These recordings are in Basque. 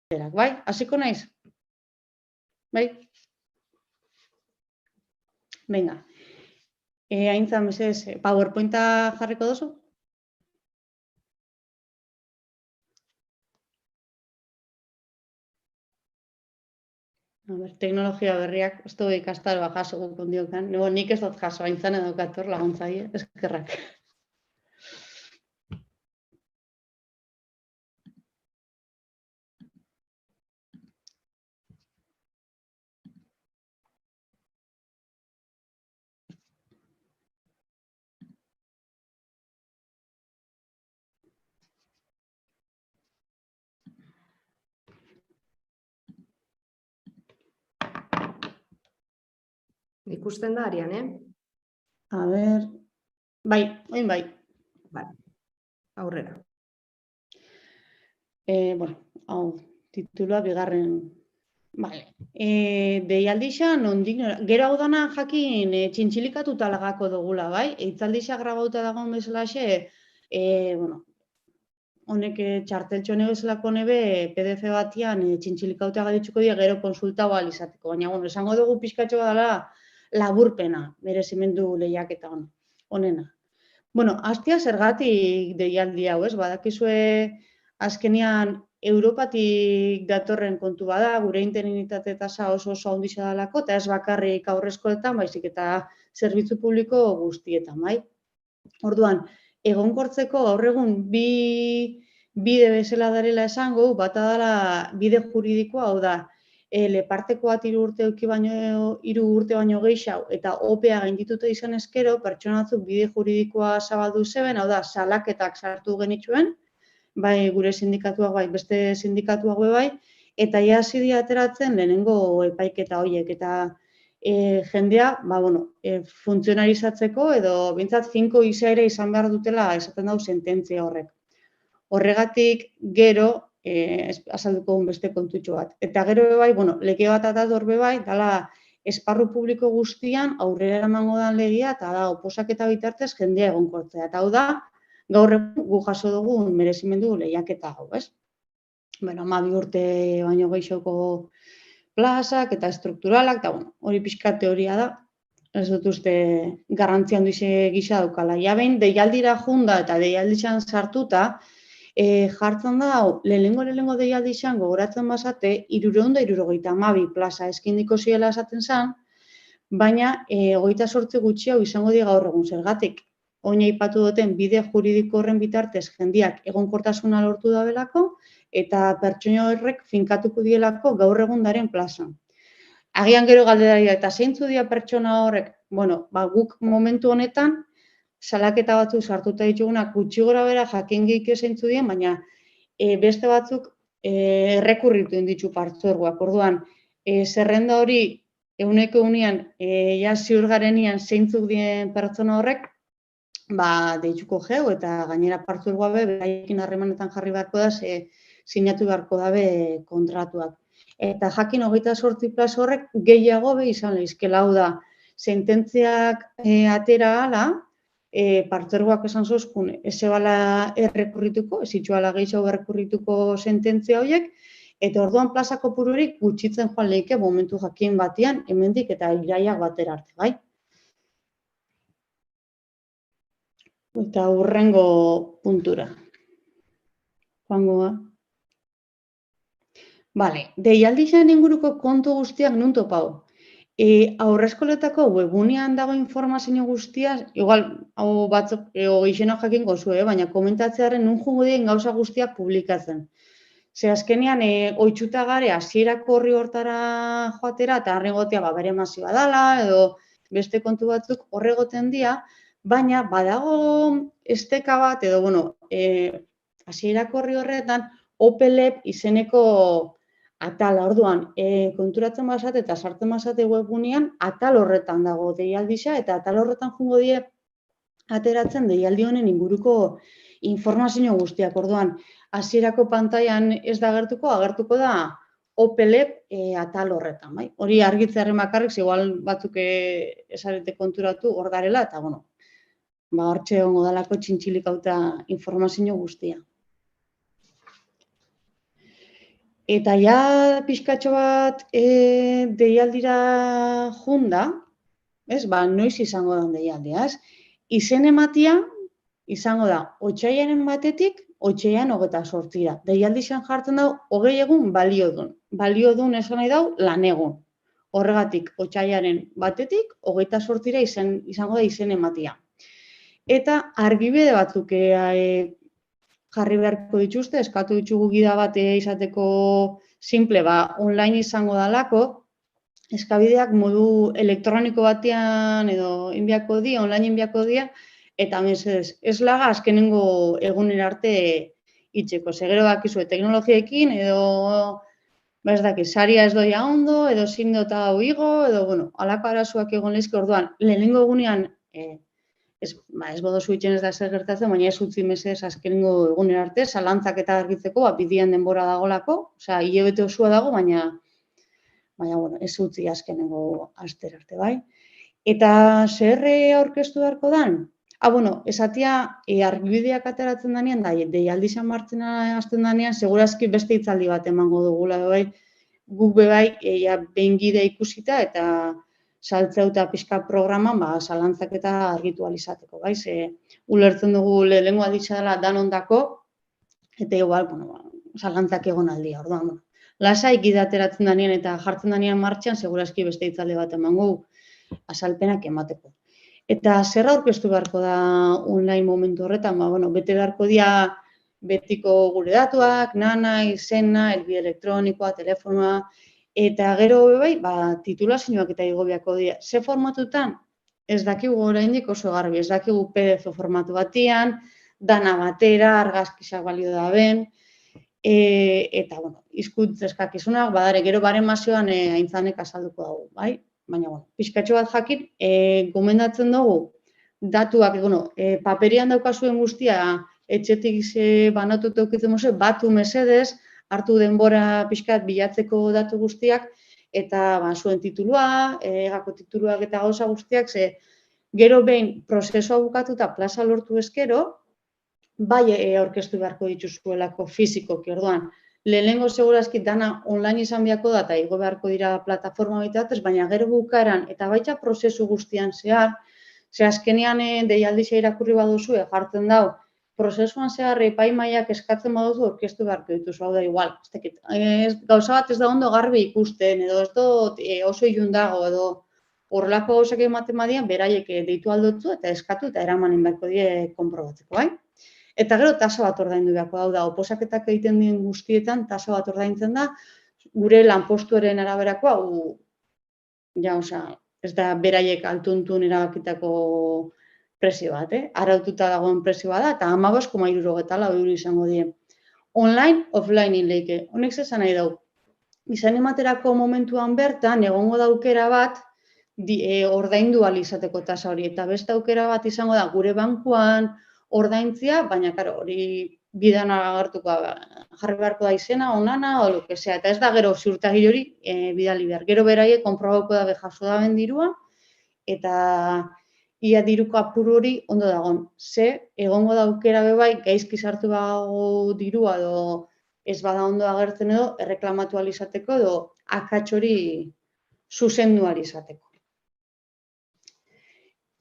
bai? Hasiko naiz? Bai? Venga. Aintza, mesedez, PowerPointa jarriko duzu? Teknologia berriak, ez du ikastaroa jaso gukun diokan. Nik ez dut jaso, aintzan edukator laguntzaile, eskerrak. Ikusten da, Ariane? A ber, bai, oin bai. Aurrera. Bueno, hau, titulua bigarren. Vale. Deialdixa, nondik, gero hau dana jakin txintxilikatuta lagako dugula, bai? Eitzaldixa grabauta dagoen bezalaxe, bueno, honek txarteltxo nebe zelako nebe PDF batian txintxilikauta gaditzuko dira gero konsulta ahal izateko. Baina, bueno, esango dugu pixkatxo dela laburpena, merezimendu lehiaketa honena. Bueno, hastea zergatik deialdi hau, ez? Badakizue azkenean Europatik datorren kontu bada, gure interinitate tasa oso handia dalako, eta ez bakarrik aurrezkoetan, baizik eta zerbitzu publiko guztietan, bai? Orduan, egonkortzeko gaur egun bi bide bezala darela esango, bata dela bide juridikoa, hau da, leparteko bat 3 urte baino gehiago eta OPEa gaindituta izan ezkero, pertsona batzuk bide juridikoa zabaldu zeben, hau da, salaketak sartu genituen, bai gure sindikatuak bai, beste sindikatuak bai, eta ja hasi dira ateratzen lehenengo epaiketa horiek, eta jendea, funtzionarizatzeko edo behintzat finko izaera izan behar dutela esaten dau sententzia horrek. Horregatik gero, azalduko beste kontutxo bat. Eta gero bai, lege bat dator bai, dala esparru publiko guztian aurrera eramango dan legia eta da oposaketa bitartez jendea egonkortzea. Eta hau da, gaur egun gu jaso dugu merezimendu lehiaketa hau, ez? 12 urte baino gehiagoko plazak eta estrukturalak, eta hori pixka teoria da, ez dut uste garrantzia handize gisa daukala. Ja behin, deialdira junda eta deialdixan sartuta, jartzen da, lehenengo deialdixan gogoratzen bazate, 372 plaza eskindiko ziela esaten zen, baina 28 gutxi hau izango di gaur egun zergatik. Oin aipatu duten bide juridiko horren bitartez jendiak egonkortasuna lortu dabelako eta pertsona horrek finkatuko dielako gaur egun daren plazan. Agian gero galdera eta zeintzu dira pertsona horrek? Guk momentu honetan salaketa batzuk sartuta ditugunak gutxi gora bera jakin gehiago zeintzu diren, baina beste batzuk errekurritu ditu partzuergoak. Orduan, zerrenda hori euneko unean ziur garenean zeintzuk diren pertsona horrek, deituko geu eta gainera partzuergoa beraiekin harremanetan jarri beharko da, sinatu beharko dabe kontratuak. Eta jakin 28 plaza horrek gehiago izan lehizkela, hau da, sententziak atera hala, partzuergoak esan zozkun, ez zebala errekurrituko, ez itxuala gehiago errekurrituko sententzia horiek, eta orduan plaza kopururik gutxitzen joan lehike momentu jakin batian, hemendik eta iraiak batera arte, bai? Eta hurrengo puntura. Joangoa. Deialdixan inguruko kontu guztiak nun topau. Aurreskoletako webunean dago informazio guztia, igual, hau batzuk, izena jakin gozue, baina komentatzearen nun jungo dien gauza guztiak publikatzen. Ze azkenean, oitxuta gare, hasierako horri hortara joatera, eta harregotea bere masiba dala, edo beste kontu batzuk horregoten dira, baina badago esteka bat, edo, hasierako horri horretan, OPLEP izeneko atala, orduan, konturatzen bazate eta sartzen bazate webunean, atal horretan dago deialdixa, eta atal horretan jungo die ateratzen deialdi honen inguruko informazio guztiak. Orduan, hasierako pantailan ez da agertuko da OPLEP atal horretan, bai? Hori argitzearen bakarrik, igual batzuk esarete konturatu hor garela, eta, hortxe egongo dalako txintxilikauta informazio guztia. Eta ja pixkatxo bat deialdira junda, ez, noiz izango da deialdia, ez? Izen ematia izango da otsailaren batetik otsailean 28. Deialdixan jartzen dau 20 egun baliodun. Baliodun esan nahi dau lan egun. Horregatik otsailaren batetik 28 izango da izen ematia. Eta argibide batzuk jarri beharko dituzte, eskatu ditugu gida bat izateko simple, online izango dalako, eskabideak modu elektroniko batean edo enbiako dia, online enbiako dia, eta mesedez, ez laga azkenengo egunera arte itxeko. Segero bakizue teknologiekin edo ez dakit, saria ez doia ondo, edo zin dota hau igo, edo, alako arazoak egon lehizke orduan, lehenengo egunean, ez bodozu itxen ez da zer gertatzen, baina ez utzi mesedez azkenengo egunera arte, zalantzak eta argitzeko, bidean denbora dagolako, osea, hilabete osua dago, baina ez utzi azkenengo astera arte, bai. Eta zer aurkeztu beharko dan? Esatia, argibideak ateratzen danean, deialdixan martzen hasten danean, segurazki beste hitzaldi bat emango dugula, bai. Guk bebai, behin gide ikusita eta saltzeu eta pixka programan, zalantzak eta argitu alizateko, bai. Ulertzen dugu lehenengo alditza dela danondako, eta igual, zalantzak egon aldia, orduan, lasai gide ateratzen danean eta jartzen danean martxan, segurazki beste hitzaldi bat emango azalpenak emateko. Eta zer aurkeztu beharko da online momentu horretan, bete beharko dira betiko gure datuak, nana, izena, helbide elektronikoa, telefonoa, eta gero bai, titulazioak eta igo beharko dira. Ze formatutan? Ez dakigu oraindik oso garbi, ez dakigu PDF formatu batian, dana batera, argazkisak balio da ben, eta, hizkuntz eskakizunak, badare, gero baremazioan aintzanek azalduko dugu, bai? Baina, pixkatxo bat jakin, gomendatzen dugu, datuak, paperian daukazuen guztia, etxetik banatuta eukitzen moze, batu mesedez, hartu denbora pixkat bilatzeko datu guztiak, eta zuen titulua, egako tituluak eta gauza guztiak, gero behin prozesua bukatuta plaza lortu ezkero, bai aurkeztu beharko dituzuelako fizikoki, orduan, lehenengo segurazki dana online izan beharko da eta igo beharko dira plataforma bitatez, baina gero bukaeran eta baita prozesu guztian zehar, azkenean deialdixa irakurri baduzu, jartzen dau, prozesuan zehar epaimaiak eskatzen baduzu aurkeztu beharko dituzu, hau da igual, gauza bat ez da ondo garbi ikusten, edo ez dut oso ilun dago, edo horrelako gauzak ematen badian, beraiek deitu aldotzu eta eskatu eta eramanen beharko die konprobatzeko, bai? Eta gero tasa bat ordaindu beharko da, oposaketak egiten dien guztietan tasa bat ordaintzen da, gure lanpostuaren araberakoa, ez da beraiek altuntun erabakitako prezio bat, araututa dagoen prezio bat da, eta 15,64 euro izango die. Online, offline leike. Honek zesan nahi dau. Izan ematerako momentuan bertan, egongo da aukera bat, ordaindu ahal izateko tasa hori, eta beste aukera bat izango da gure bankuan, ordaintzia, baina, hori bidan agartuko jarri beharko da izena, onana, o lo que sea, eta ez da gero ziurtagiri hori bidali behar. Gero beraiek konprobatuko da jaso daben dirua, eta ia diruko apuru hori ondo dagoen. Egongo da aukera bebai, gaizki sartu bago dirua, edo ez bada ondo agertzen edo, erreklamatu ahal izateko, edo akats hori zuzendu ahal izateko.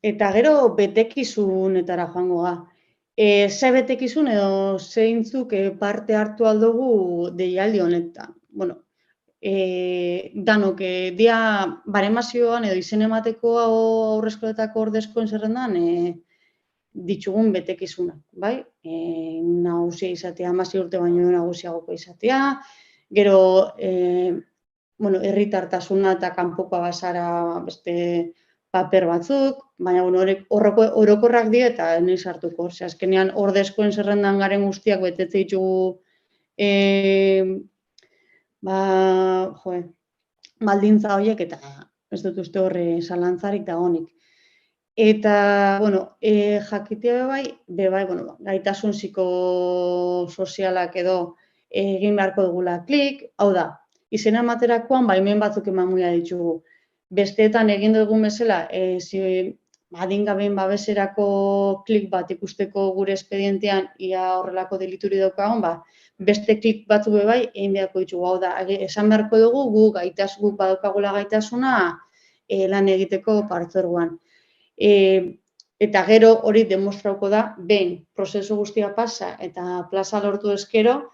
Eta gero betekizunetara joango da. Ze betekizun edo zeintzuk parte hartu aldugu deialdi honetan. Danok, dia baremazioan edo izen emateko aurreskoletako ordezkoen zerrendan ditugun betekizunak, bai? Nagusia izatea, 16 urte baino nagusiagoko izatea, gero, herritartasuna eta kanpokoa bazara beste paper batzuk, baina orokorrak dira eta nahi sartuko. Azkenean ordezkoen zerrendan garen guztiak betetze ditugu baldintza horiek eta ez dut uste horre zalantzarik dagoenik. Eta, jakitea bebai, gaitasun psikosozialak edo egin beharko dugula klik, hau da, izena ematerakoan baimen batzuk eman muia ditugu. Besteetan egin dugun bezala, adingabeen babeserako klik bat ikusteko gure espedientean ia horrelako delituri daukagun, beste klik batzu bai egin beharko ditugu. Hau da, esan beharko dugu guk badaukagula gaitasuna lan egiteko partzuergoan. Eta gero hori demostrauko da, behin prozesu guztia pasa eta plaza lortu ezkero,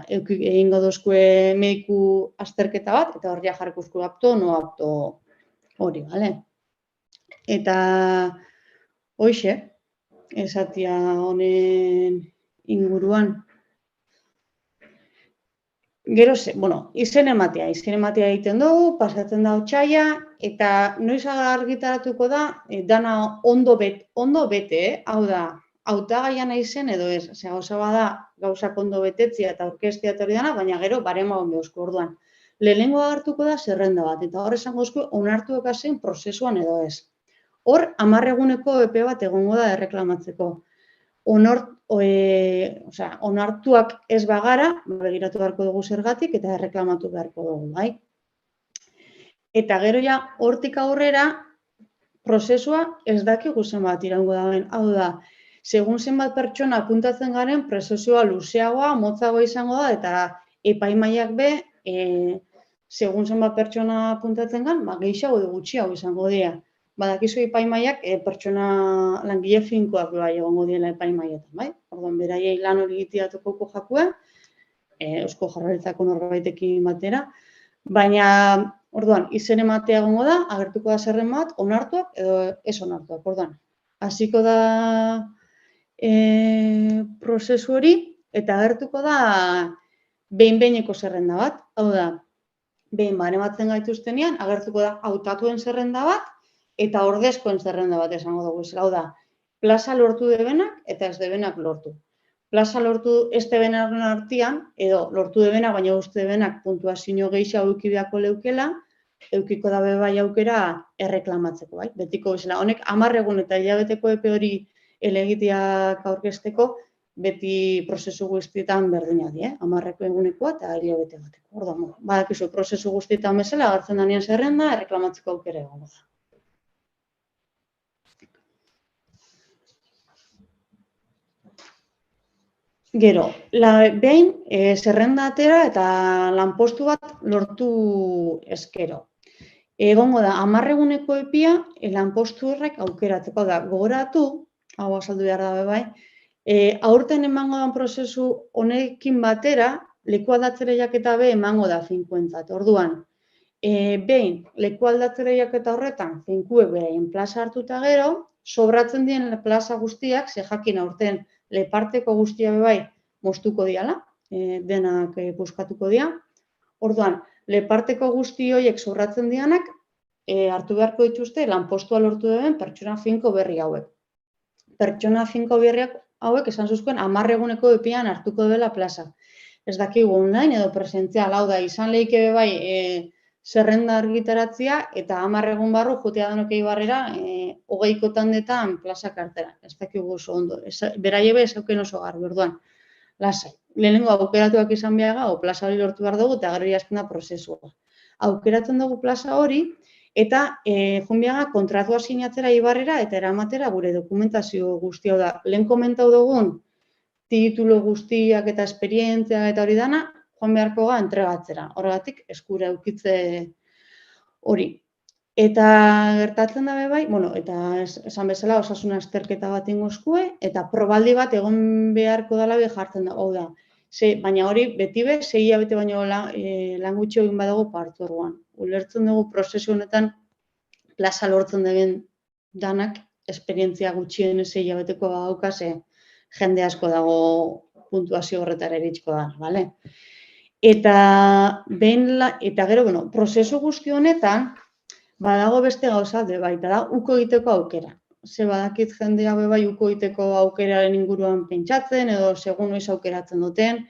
egingo dozkue mediku azterketa bat, eta horria jarrikuzko apto, no apto hori, bale? Eta hoxe, esatia honen inguruan. Gero, izen ematea egiten dugu, pasatzen da otsaila, eta noiz argitaratuko da, dana ondo bete, hau da, hautagaia nahi zen edo ez, gauza bada gauzak ondo betetzea eta aurkeztea hori dana, baina gero barema ondo eusko orduan. Lehenengo hartuko da zerrenda bat, eta hor esango eusko onartu ekasen prozesuan edo ez. Hor, 10 eguneko epe bat egongo da erreklamatzeko. Onartuak ez bagara, begiratu beharko dugu zergatik eta erreklamatu beharko dugu, bai? Eta gero ja, hortik aurrera, prozesua ez dakigu zenbat iraungo dagoen. Hau da, segun zenbat pertsona apuntatzen garen, prozesua luzeagoa, motzagoa izango da, eta epaimaiak be, segun zenbat pertsona apuntatzen gan, gehiago edo gutxiago izango dira. Badakizu epaimaiak pertsona langile finkoak bai egongo diela epaimaietan, bai? Orduan, beraiei lan hori egiteatuko jakue, Eusko Jaurlaritzako norbaitekin batera, baina, orduan, izen ematea egongo da, agertuko da zerren bat, onartuak edo ez onartuak, orduan. Hasiko da prozesu hori, eta agertuko da behin-behineko zerrenda bat, hau da, behin barematzen gaituztenean, agertuko da hautatuen zerrenda bat, eta ordezkoen zerrenda bat esango dugu. Hau da, plaza lortu debenak eta ez debenak lortu. Plaza lortu ez debenaren artean, edo lortu debenak, baina uste debenak puntuazio gehiago eukideako leukela, eukiko da bai aukera erreklamatzeko, bai? Betiko bezala. Honek 10 egun eta hilabeteko epe hori helegiteak aurkezteko, beti prozesu guztietan berdinak die, 10 egunekoa eta hilabete bateko. Orduan, badakizu prozesu guztietan bezala, agertzen denean zerrenda, erreklamatzeko aukera egongo da. Gero, behin zerrenda atera eta lanpostu bat lortu ezkero. Egongo da, 10 eguneko epia lanpostu horrek aukeratzeko da. Gogoratu, hau azaldu behar da bai, aurten emango da prozesu honekin batera, leku aldatzera jaketa be emango da finkuentzat. Orduan, behin leku aldatzera jaketa horretan, finkuek beraien plaza hartuta gero, sobratzen dien plaza guztiak, ze jakin aurten leparteko guztia bai moztuko diala, denak buskatuko dira. Orduan, leparteko guzti horiek sobratzen dianak, hartu beharko dituzte lanpostua lortu duen pertsona finko berri hauek. Pertsona finko berri hauek esan zuzkoen 10 eguneko epean hartuko dela plaza. Ez dakigu online edo presentzial, hau da, izan lehike bai zerrenda argitaratzea eta 10 egun barru jotea denok eibarrera 20 tandetan plazak hartera. Ez dakigu oso ondo. Beraiebe ez auken oso garbi, orduan. Lasai. Lehenengo aukeratuak izan behaga, plaza hori lortu behar dugu eta gero jasken da prozesua. Aukeratzen dugu plaza hori eta joan behaga kontratua sinatzera eibarrera eta eramatera gure dokumentazio guztia da. Lehen komentau dugun titulo guztiak eta esperientzia eta hori dana, joan beharko ga entregatzera. Horregatik, eskura eukitze hori. Eta gertatzen da bai, eta esan bezala osasun azterketa bat ingozkue, eta probaldi bat egon beharko dela jartzen da, hau da. Baina hori beti be, 6 hilabete baino lan gutxi egin badago partzuergoan. Ulertzen dugu prozesu honetan plaza lortzen deben danak, esperientzia gutxien 6 hilabeteko daukase, jende asko dago puntuazio horretara iritsiko da, bale? Eta gero, prozesu guzti honetan, badago beste gauza baita da, uko egiteko aukera. Ze badakit jendea bai uko egiteko aukeraren inguruan pentsatzen, edo segun noiz aukeratzen duten.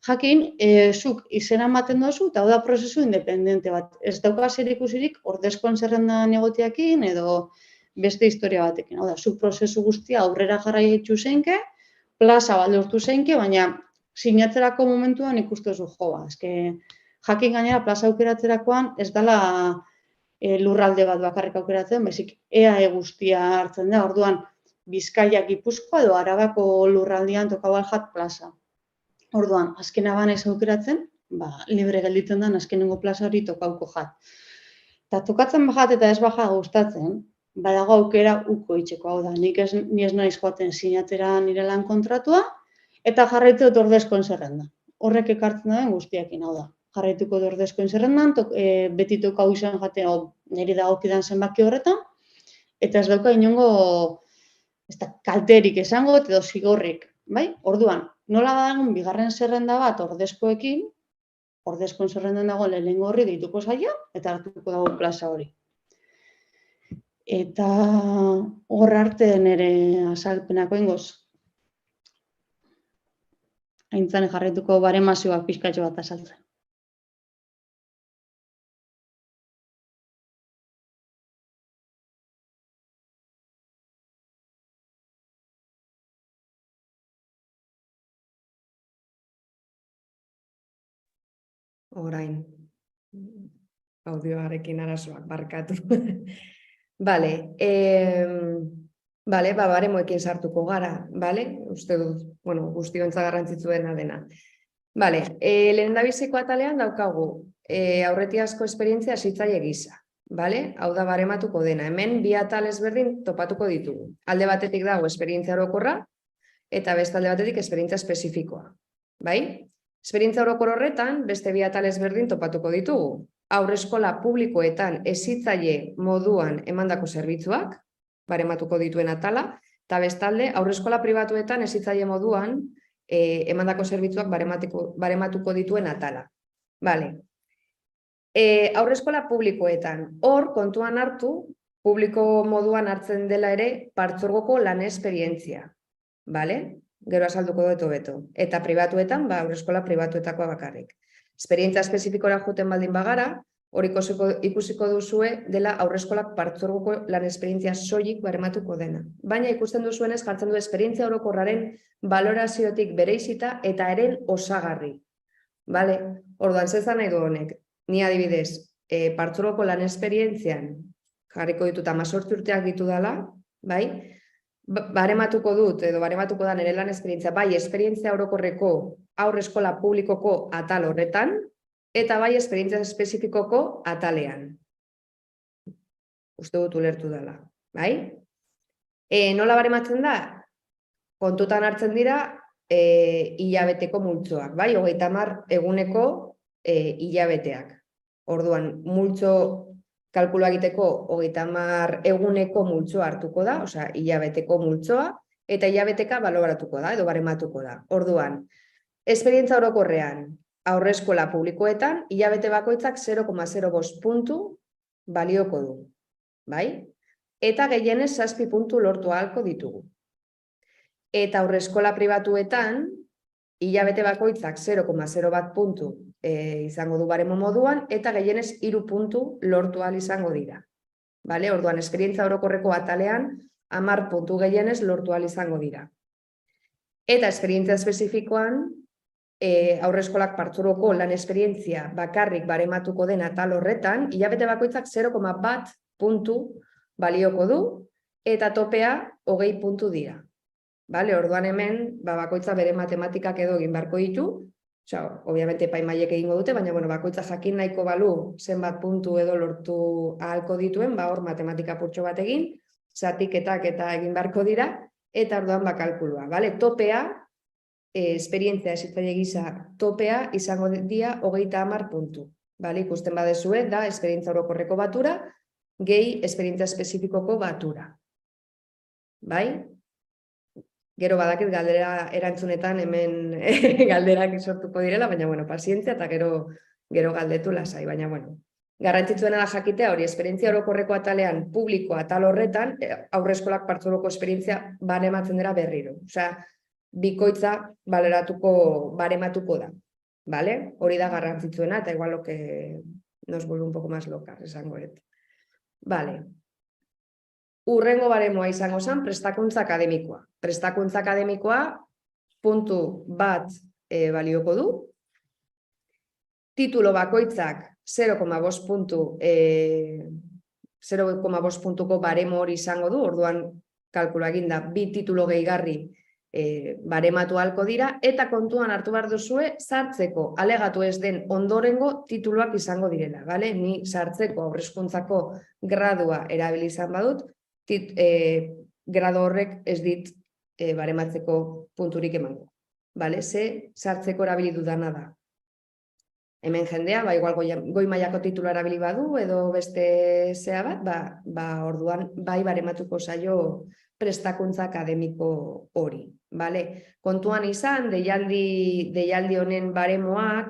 Jakin, zuk izena ematen duzu, eta hau da prozesu independente bat. Ez dauka zerikusirik ordezkoen zerrendan egoteakin, edo beste historia batekin. Hau da, zuk prozesu guztia aurrera jarraitu zeinke, plaza bat lortu zeinke, baina sinatzerako momentuan ikustu zu joa. Jakin gainera plaza aukeratzerakoan ez dela lurralde bat bakarrik aukeratzen, baizik EAE guztia hartzen da, orduan Bizkaia, Gipuzkoa edo Arabako lurraldean tokau aljat plaza. Orduan, azkena banez aukeratzen, libre gelditzen den azkenengo plaza hori tokauko jat. Eta tokatzen bajat eta ez baja gustatzen, badago aukera uko itxeko, hau da, ni ez naiz joaten sinatera nire lan kontratua, eta jarraitu dut ordezkoen zerrenda. Horrek ekartzen duen guztiakin, hau da. Jarraituko dut ordezkoen zerrendan, beti tokau izan jaten, niri dagokidan zenbaki horretan, eta ez dauka inongo kalterik esango, edo zigorrik, bai? Orduan, nola badagun bigarren zerrenda bat ordezkoekin, ordezkoen zerrendan dago lehenengo horri deituko zaio, eta hartuko dago plaza hori. Eta hor arte nire azalpenako ingoz. Aintzane jarraituko baremazioak pixkatxo bat azaltzen. Orain, audioarekin arazoak barkatu. Bale, baremoekin sartuko gara, bale? Uste dut, guztiontza garrantzitsuena dena. Bale, lehendabiziko atalean daukagu aurretiazko esperientzia hezitzaile gisa, bale? Hau da barematuko dena, hemen bi atal ezberdin topatuko ditugu. Alde batetik dago esperientzia orokorra eta beste alde batetik esperientzia espezifikoa, bai? Esperientzia orokor horretan, beste bi atal ezberdin topatuko ditugu. Haurreskola publikoetan hezitzaile moduan emandako zerbitzuak, barematuko dituen atala, eta bestalde, haurreskola pribatuetan hezitzaile moduan emandako zerbitzuak barematuko dituen atala. Bale. Haurreskola publikoetan, hor kontuan hartu, publiko moduan hartzen dela ere partzuergoko lan esperientzia. Bale? Gero azalduko dut hobeto. Eta pribatuetan, haurreskola pribatuetakoa bakarrik. Esperientzia espezifikora joten baldin bagara, hor ikusiko duzue dela haurreskolak partzuergoko lan esperientzia soilik barematuko dena. Baina ikusten duzuenez jartzen du esperientzia orokorraren baloraziotik bereizita eta eren osagarri. Bale? Orduan zezan nahi du honek. Ni adibidez, partzuergoko lan esperientzian jarriko ditut 18 urteak ditu dela, bai? Barematuko dut, edo barematuko da nire lan esperientzia, bai esperientzia orokorreko haurreskola publikoko atal horretan, eta bai esperientzia espezifikoko atalean. Uste dut ulertu dela, bai? Nola barematzen da? Kontutan hartzen dira hilabeteko multzoak, bai? 30 eguneko hilabeteak. Orduan, multzo kalkulua egiteko 30 eguneko multzoa hartuko da, osea, hilabeteko multzoa, eta hilabeteka baloratuko da, edo barematuko da. Orduan, esperientzia orokorrean, haurreskola publikoetan, hilabete bakoitzak 0,05 puntu balioko du, bai? Eta gehienez 7 puntu lortu ahalko ditugu. Eta haurreskola pribatuetan, hilabete bakoitzak 0,01 puntu izango du baremo moduan, eta gehienez 3 puntu lortu ahal izango dira. Orduan, esperientzia orokorreko atalean, 10 puntu gehienez lortu ahal izango dira. Eta esperientzia espezifikoan, haurreskolak partzuergoko lan esperientzia bakarrik barematuko den atal horretan, hilabete bakoitzak 0,1 puntu balioko du, eta topea 20 puntu dira. Orduan hemen, bakoitza bere matematikak edo egin beharko ditu, obviamente epaimaiek egingo dute, baina bakoitza jakin nahiko balu zenbat puntu edo lortu ahalko dituen, hor matematika purtxo bat egin, zatiketak eta egin beharko dira, eta orduan kalkulua. Topea, esperientzia hezitzaile gisa topea izango dira 30 puntu. Ikusten badezue, da esperientzia orokorreko batura, gehi esperientzia espezifikoko batura. Gero badakit galdera erantzunetan hemen galderak sortuko direla, baina pazientzia eta gero galdetu lasai, baina garrantzitsuena da jakitea hori esperientzia orokorreko atalean, publiko atal horretan, haurreskolak partzuergoko esperientzia barematzen dira berriro. Osea, bikoitza barematuko da. Hori da garrantzitsuena, eta igual nos vuelve un poco más locas, esango dut. Urrengo baremoa izango zen prestakuntza akademikoa. Prestakuntza akademikoa puntu bat balioko du. Titulo bakoitzak 0,5 puntuko baremo hori izango du, orduan kalkula eginda 2 titulo gehigarri barematu ahalko dira, eta kontuan hartu behar duzue, sartzeko alegatu ez den ondorengo tituluak izango direla, bale? Ni sartzeko aurrezkuntzako gradua erabili izan badut, grado horrek ez dit barematzeko punturik emango, bale? Ze sartzeko erabili dudana da. Hemen jendea, igual goi mailako titula erabili badu, edo beste zea bat, orduan bai barematuko zaio prestakuntza akademiko hori. Bale? Kontuan izan, deialdi honen baremoak,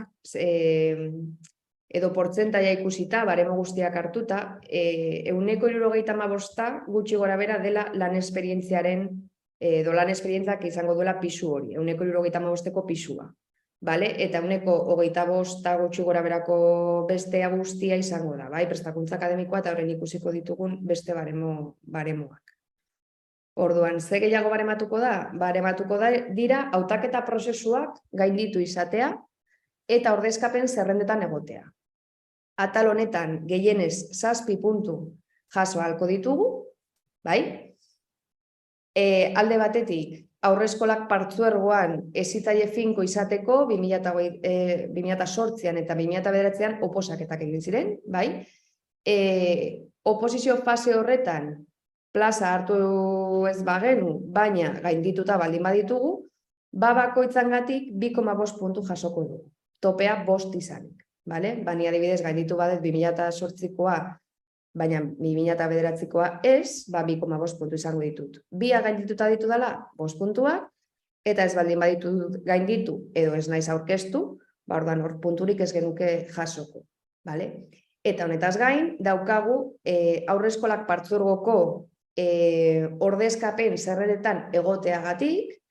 edo portzentaia ikusita, baremo guztiak hartuta, 175 gutxi gora bera dela lan esperientziaren, edo lan esperientziak izango duela pisu hori, 175ko pisua. Vale? Eta 125 gutxi gora berako bestea guztia izango da, bai? Prestakuntza akademikoa eta horren ikusiko ditugun beste baremoak. Orduan, ze gehiago barematuko da? Barematuko dira hautaketa prozesuak gainditu izatea eta ordezkapen zerrendetan egotea. Atal honetan gehienez 7 puntu jaso ahalko ditugu, bai? Alde batetik, aurreskolak partzuergoan hezitzaile finko izateko 2008an eta 2009an oposaketak egin ziren, bai? Oposizio fase horretan plaza hartu ez bagenu, baina gaindituta baldin baditugu, bakoitzangatik 2,5 puntu jasoko du. Topea 5 izanik, bale? Bani adibidez gainditu badet 2008koa, baina 2009koa ez, 2,5 puntu izango ditut. Bia gaindituta ditu dela, 5 puntuak, eta ez baldin baditu gainditu edo ez naiz aurkeztu, orduan hor punturik ez genuke jasoko, bale? Eta honetaz gain, daukagu aurreskolak partzuergoko ordezkapen zerrendetan egoteagatik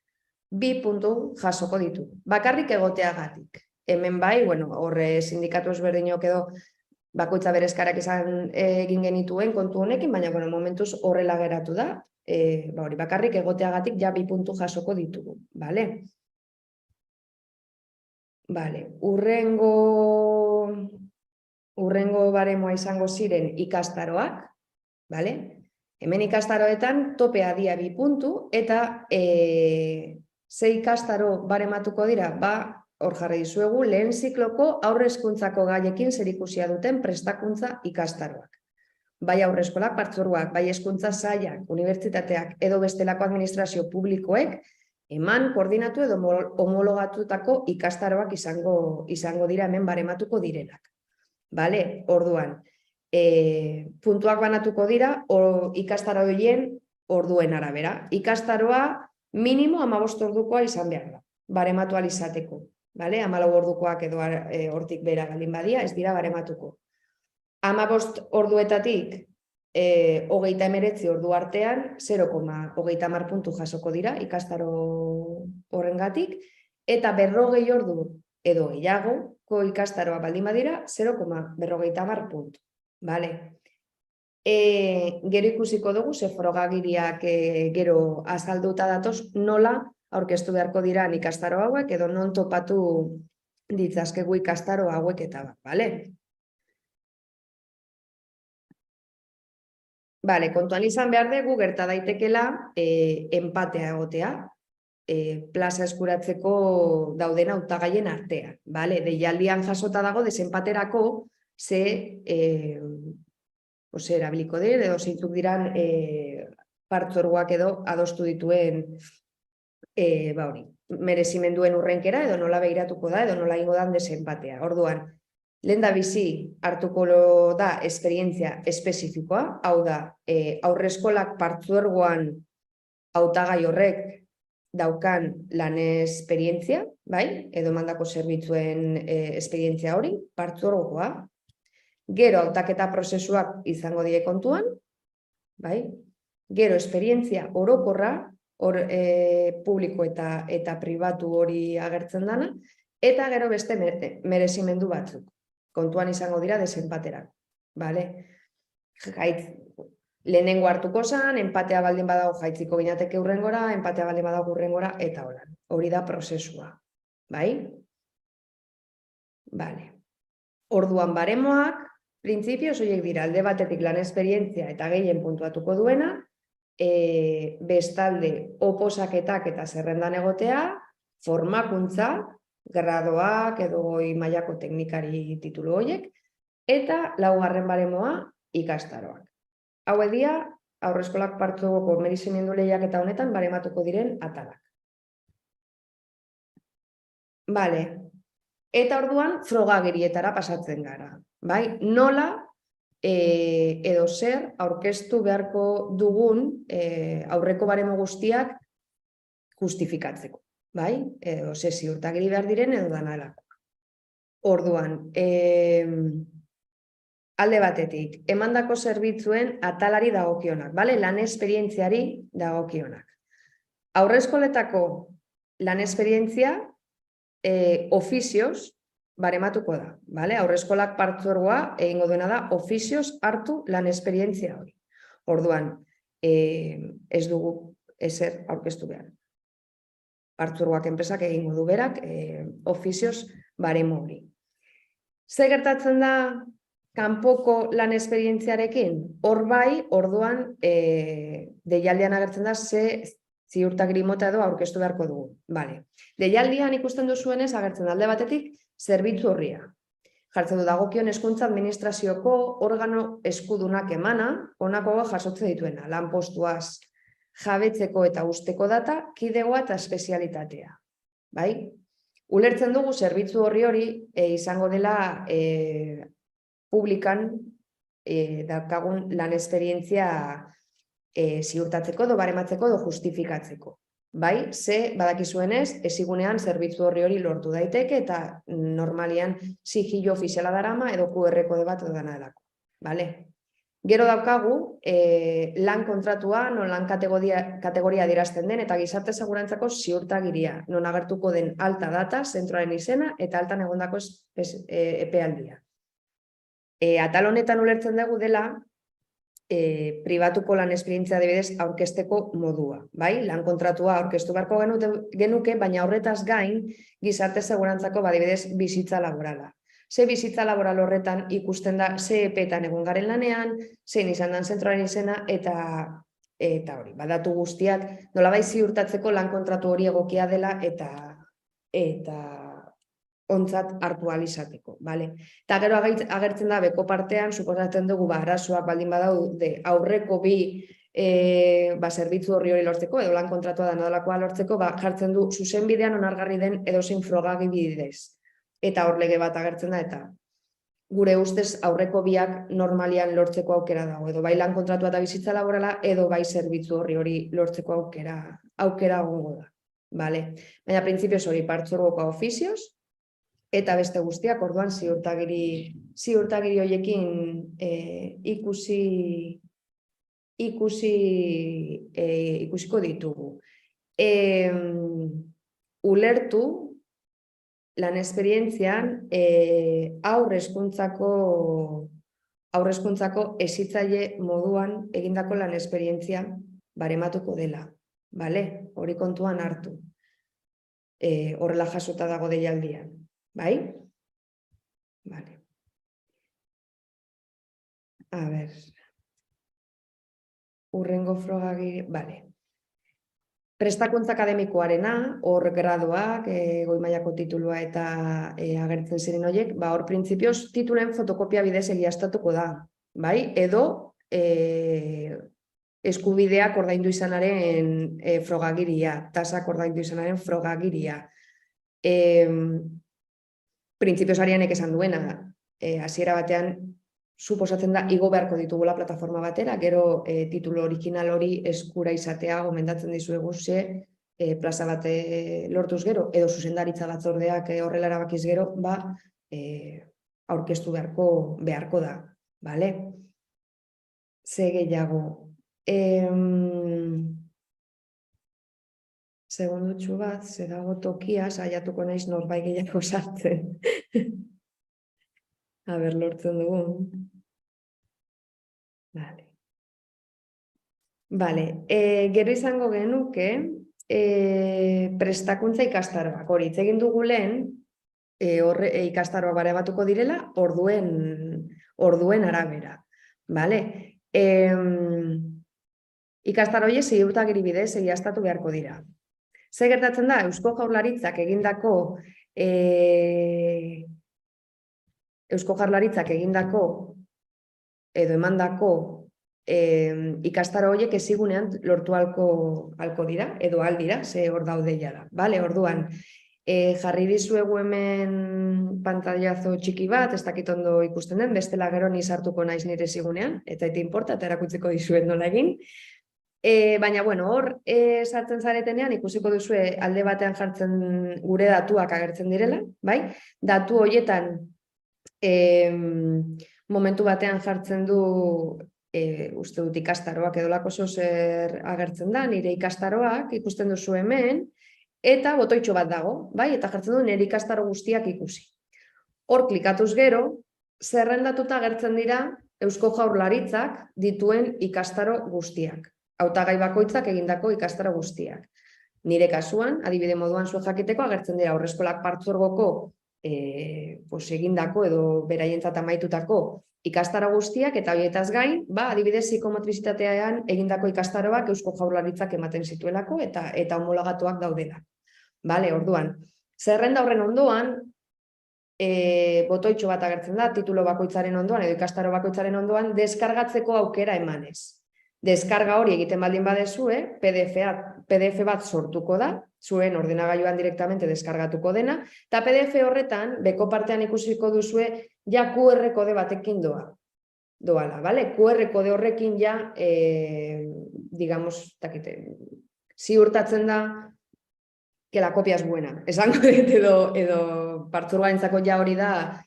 2 puntu jasoko ditu. Bakarrik egoteagatik. Hemen bai, horre sindikatu ezberdinok edo bakoitza bere eskarak izan egin genituen kontu honekin, baina momentuz horrela geratu da, hori bakarrik egoteagatik ja 2 puntu jasoko ditugu, bale? Bale, urrengo baremoa izango ziren ikastaroak, bale? Hemen ikastaroetan topea dia 2 puntu eta ze ikastaro barematuko dira, hor jarri dizuegu, lehen zikloko aurrezkuntzako gaiekin zerikusia duten prestakuntza ikastaroak. Bai aurreskolak partzuergoak, bai hezkuntza sailak, unibertsitateak edo bestelako administrazio publikoek eman, koordinatu edo homologatutako ikastaroak izango dira hemen barematuko direnak. Bale, orduan, puntuak banatuko dira ikastaro horien orduen arabera. Ikastaroa minimo 15 ordukoa izan behar da, barematu ahal izateko. 14 ordukoak edo hortik bera baldin badia, ez dira barematuko. 15 orduetatik 39 ordu artean 0,30 puntu jasoko dira ikastaro horrengatik, eta 40 ordu edo gehiagoko ikastaroa baldin badira 0,50 puntu. Gero ikusiko dugu, ze frogagiriak gero azalduta datoz, nola aurkeztu beharko dira ikastaro hauek, edo non topatu ditzazkegu ikastaro hauek eta bat, bale? Kontuan izan behar dugu, gerta daitekela enpatea egotea, plaza eskuratzeko dauden hautagaien artean, bale? Deialdian jasota dago desenpaterako ze erabiliko dira, edo zeintzuk diran partzuergoak edo adostu dituen merezimenduen urrenkera, edo nola begiratuko da, edo nola ingo dan desenpatea. Orduan, lehen da bizi hartuko da esperientzia espezifikoa, hau da, aurreskolak partzuergoan hautagai horrek daukan lan esperientzia, edo mandako zerbitzuen esperientzia hori, partzuergoa. Gero hautaketa prozesuak izango die kontuan, gero esperientzia orokorra, publiko eta pribatu hori agertzen dana, eta gero beste merezimendu batzuk. Kontuan izango dira desenpaterak. Lehenengo hartuko zan, enpatea baldin badago jaitziko ginateke hurrengora, enpatea baldin badago hurrengora, eta holan. Hori da prozesua. Orduan baremoak, printzipioz horiek dira, alde batetik lan esperientzia eta gehien puntuatuko duena, bestalde oposaketak eta zerrendan egotea, formakuntza, gradoak edo goi mailako teknikari titulu horiek, eta laugarren baremoa ikastaroak. Hau edia, haurreskolak partzuergoko merezimendu lehiaketa honetan barematuko diren atalak. Bale, eta orduan frogagirietara pasatzen gara. Bai? Nola edo zer aurkeztu beharko dugun aurreko baremo guztiak justifikatzeko. Bai? Edo ze ziurtagiri behar diren edo danalako. Orduan, alde batetik, emandako zerbitzuen atalari dagokionak, bale? Lan esperientziari dagokionak. Aurreskoletako lan esperientzia ofizioz barematuko da, bale? Aurreskolak partzuergoa egingo duena da ofizioz hartu lan esperientzia hori. Orduan, ez dugu ezer aurkeztu behar. Partzuergoak enpresak egingo du berak ofizioz baremo hori. Ze gertatzen da kanpoko lan esperientziarekin? Hor bai, orduan deialdian agertzen da ze ziurtagiri mota edo aurkeztu beharko dugu. Bale. Deialdian ikusten duzuenez agertzen da alde batetik zerbitzu horria. Jartzen du dagokion hezkuntza administrazioko organo eskudunak emana, honako jasotzen dituena, lanpostuaz jabetzeko eta usteko data, kidegoa eta espezialitatea. Bai? Ulertzen dugu zerbitzu hori izango dela publikan daukagun lan esperientzia ziurtatzeko edo barematzeko edo justifikatzeko. Bai, ze badakizuenez, ezigunean zerbitzu hori lortu daiteke eta normalian sigillo ofiziala darama edo QR kode bat edo dana edako. Bale? Gero daukagu, lan kontratua, non lan kategoria adierazten den eta gizarte segurantzako ziurtagiria, non agertuko den alta data, zentroaren izena eta altan egondako epealdia. Atal honetan ulertzen dugu dela, pribatuko lan esperientzia adibidez aurkezteko modua. Bai? Lan kontratua aurkeztu beharko genuke, baina horretaz gain gizarte segurantzako adibidez bizitza laborala. Ze bizitza laboral horretan ikusten da ze epeetan egon garen lanean, zein izan den zentroaren izena eta hori. Datu guztiak nolabait ziurtatzeko lan kontratu hori egokia dela eta ontzat hartu ahal izateko. Eta gero agertzen da beko partean, suposatzen dugu arazoak baldin badaude aurreko bi zerbitzu hori lortzeko, edo lan kontratua da nodalakoa lortzeko, jartzen du zuzenbidean onargarri den edozein frogagi bidez. Eta hor lege bat agertzen da, eta gure ustez aurreko biak normalian lortzeko aukera dago, edo bai lan kontratua eta bizitza laborala, edo bai zerbitzu hori lortzeko aukera gongo da. Baina printzipioz hori partzuergoko ofizioz, eta beste guztiak orduan ziurtagiri horiekin ikusiko ditugu. Ulertu lan esperientzian aurrezkuntzako hezitzaile moduan egindako lan esperientzia barematuko dela. Hori kontuan hartu. Horrela jasota dago deialdian. Bai? A ber. Urrengo frogagiri, Prestakuntza akademikoarena, hor gradoak, goi mailako titulua eta agertzen ziren horiek, hor printzipioz titulen fotokopia bidez egiaztatuko da. Edo eskubideak ordaindu izanaren frogagiria, tasak ordaindu izanaren frogagiria. Printzipioz arianek esan duena, hasiera batean suposatzen da igo beharko ditugula plataforma batera, gero titulu original hori eskura izatea gomendatzen dizuegu ze plaza bat lortuz gero, edo zuzendaritza batzordeak horrela erabakiz gero, aurkeztu beharko da. Ze gehiago. Segundutxu bat, ze dago tokia, saiatuko naiz norbait gehiago sartzen. Lortzen dugu. Gero izango genuke prestakuntza ikastaroak. Hori, hitz egin dugu lehen, ikastaroak barematuko direla, orduen arabera. Ikastaro horiek ziurtagiri bidez egiaztatu beharko dira. Ze gertatzen da, Eusko Jaurlaritzak edo emandako ikastaro horiek ezigunean lortu halko dira, edo aldira, ze hor daude jada. Vale, orduan, jarri dizuegu hemen pantailazo txiki bat, ez dakit ondo ikusten den, bestela gero ni sartuko naiz nire zigunean, eta ete importa, eta erakutziko dizuet nola egin. Baina, bueno, hor sartzen zaretenean ikusiko duzue alde batean jartzen gure datuak agertzen direla, bai? Datu horietan momentu batean jartzen du uste dut ikastaroak edolako zer agertzen da, nire ikastaroak ikusten duzu hemen, eta botoitxo bat dago, bai? Eta jartzen du nire ikastaro guztiak ikusi. Hor klikatuz gero, zerrendatuta agertzen dira Eusko Jaurlaritzak dituen ikastaro guztiak. Hautagai bakoitzak egindako ikastaro guztiak. Nire kasuan, adibide moduan zuen jakiteko, agertzen dira Haurreskolak Partzuergoko egindako edo beraientzat amaitutako ikastaro guztiak, eta horietaz gain, adibidez psikomotrizitatean egindako ikastaroak Eusko Jaurlaritzak ematen zituelako eta homologatuak daudela. Bale, orduan, zerrenda horren ondoan, botoitxo bat agertzen da, titulo bakoitzaren ondoan edo ikastaro bakoitzaren ondoan, deskargatzeko aukera emanez. Deskarga hori egiten baldin badezue, PDF bat sortuko da, zuen ordenagailuan direktamente deskargatuko dena, eta PDF horretan, beko partean ikusiko duzue, ja QR kode batekin doala, bale? QR kode horrekin ja, digamos, ziurtatzen da, que la copia es buena. Esango dut edo partzuergoarentzako ja hori da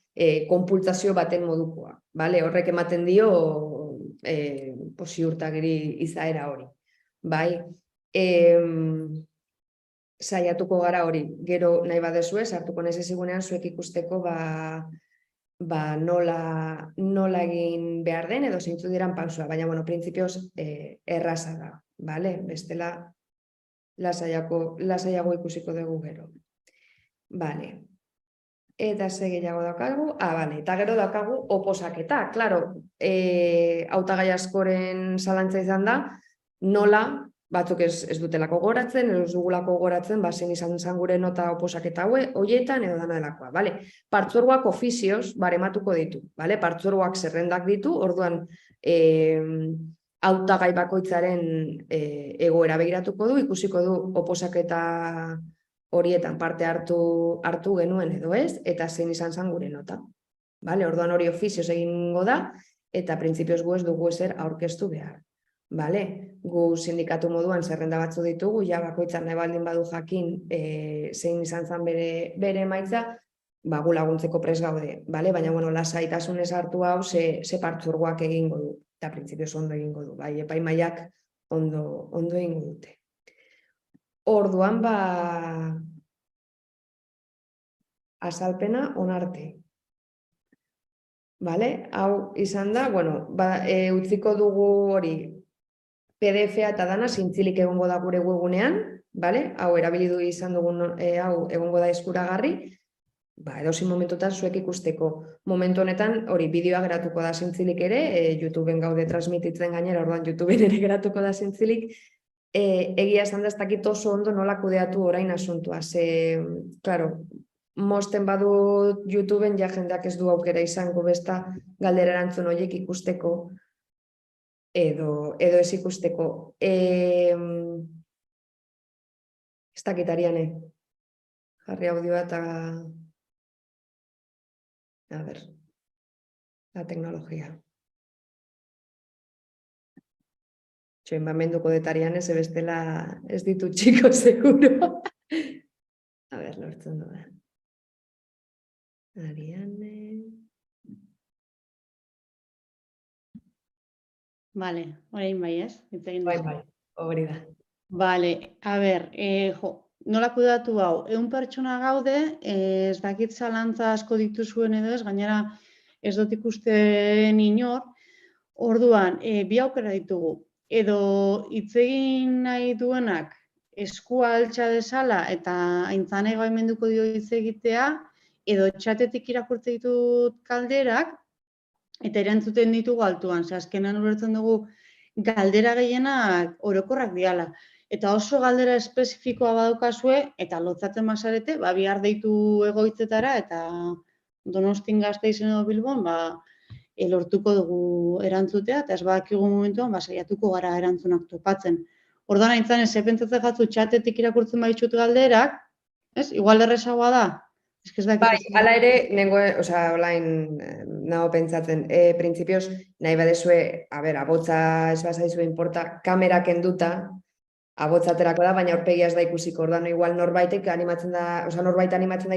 konpultsazio baten modukoa, bale? Horrek ematen dio ziurtagiri izaera hori, bai? Saiatuko gara hori, gero nahi badezue, sartuko naiz ezigunean zuek ikusteko nola egin behar den edo zeintzu diran pausua, baina, bueno, printzipioz erraza da, bale? Bestela lasaiago ikusiko dugu gero. Bale. Eta ze gehiago daukagu? Bale. Eta gero daukagu oposaketa. Claro, hautagai askoren zalantza izan da, nola, batzuk ez dutelako goratzen, edo ez dugulako goratzen, zein izan zen gure nota oposaketa horietan edo dana delakoa. Bale. Partzuergoak ofizioz barematuko ditu. Bale. Partzuergoak zerrendak ditu, orduan hautagai bakoitzaren egoera begiratuko du, ikusiko du oposaketa horietan parte hartu genuen edo ez, eta zein izan zen gure nota. Bale, orduan hori ofizioz egingo da, eta printzipioz gu ez dugu ezer aurkeztu behar. Bale, gu sindikatu moduan zerrenda batzu ditugu, ja bakoitzan nahi baldin badu jakin zein izan zen bere emaitza, gu laguntzeko prest gaude, bale? Baina, bueno, lasaitasunez hartu hau ze partzuergoak egingo du, eta printzipioz ondo egingo du, bai, epaimahaiak ondo egingo dute. Orduan, azalpena onarte. Bale, hau izan da, bueno, utziko dugu hori PDF-a eta dana zintzilik egongo da gure webgunean, bale? Hau erabili du izan dugun, hau egongo da eskuragarri, edozin momentutan zuek ikusteko. Momentu honetan, hori, bideoa geratuko da zintzilik ere, YouTubeen gaude transmititzen gainera, orduan YouTubeen ere geratuko da zintzilik, egia esan da ez dakit oso ondo nola kudeatu orain asuntua. Claro, mosten badu YouTubeen ja jendeak ez du aukera izango besta galdera erantzun horiek ikusteko edo ez ikusteko. Ez dakit Ariane, jarri audioa eta a ver, la tecnología. Txoin bamenduko detarian ez bestela ez ditu txiko seguro. A ver, lortzen du da. Ariane. Vale, orain bai ez? Bai, hori da. Vale, a ber, nola kudeatu hau? 100 pertsona gaude, ez dakit zalantza asko dituzuen edo ez, gainera ez dut ikusten inor. Orduan, bi aukera ditugu. Edo hitz egin nahi duenak eskua altxa dezala eta aintzanai baimenduko dio hitz egitea, edo txatetik irakurtzen ditut kalderak, eta erantzuten ditugu altuan. Azkenan ulertzen dugu galdera gehienak orokorrak diala. Eta oso galdera espezifikoa badaukazue, eta lotzaten bazarete, bihar deitu egoitzetara, eta Donostin Gasteizen edo Bilbon, lortuko dugu erantzutea, eta ez badakigu momentuan, saiatuko gara erantzunak topatzen. Orduan aintzan, ez pentsatzen jatzu txatetik irakurtzen baitxut galderak, ez? Igual errezagoa da? Bai, ala ere, olain nago pentsatzen, printzipioz, nahi badezue, abotza ez bazaizue importa, kamera kenduta, abotza aterako da, baina aurpegia ez da ikusiko, orduan, igual norbait animatzen da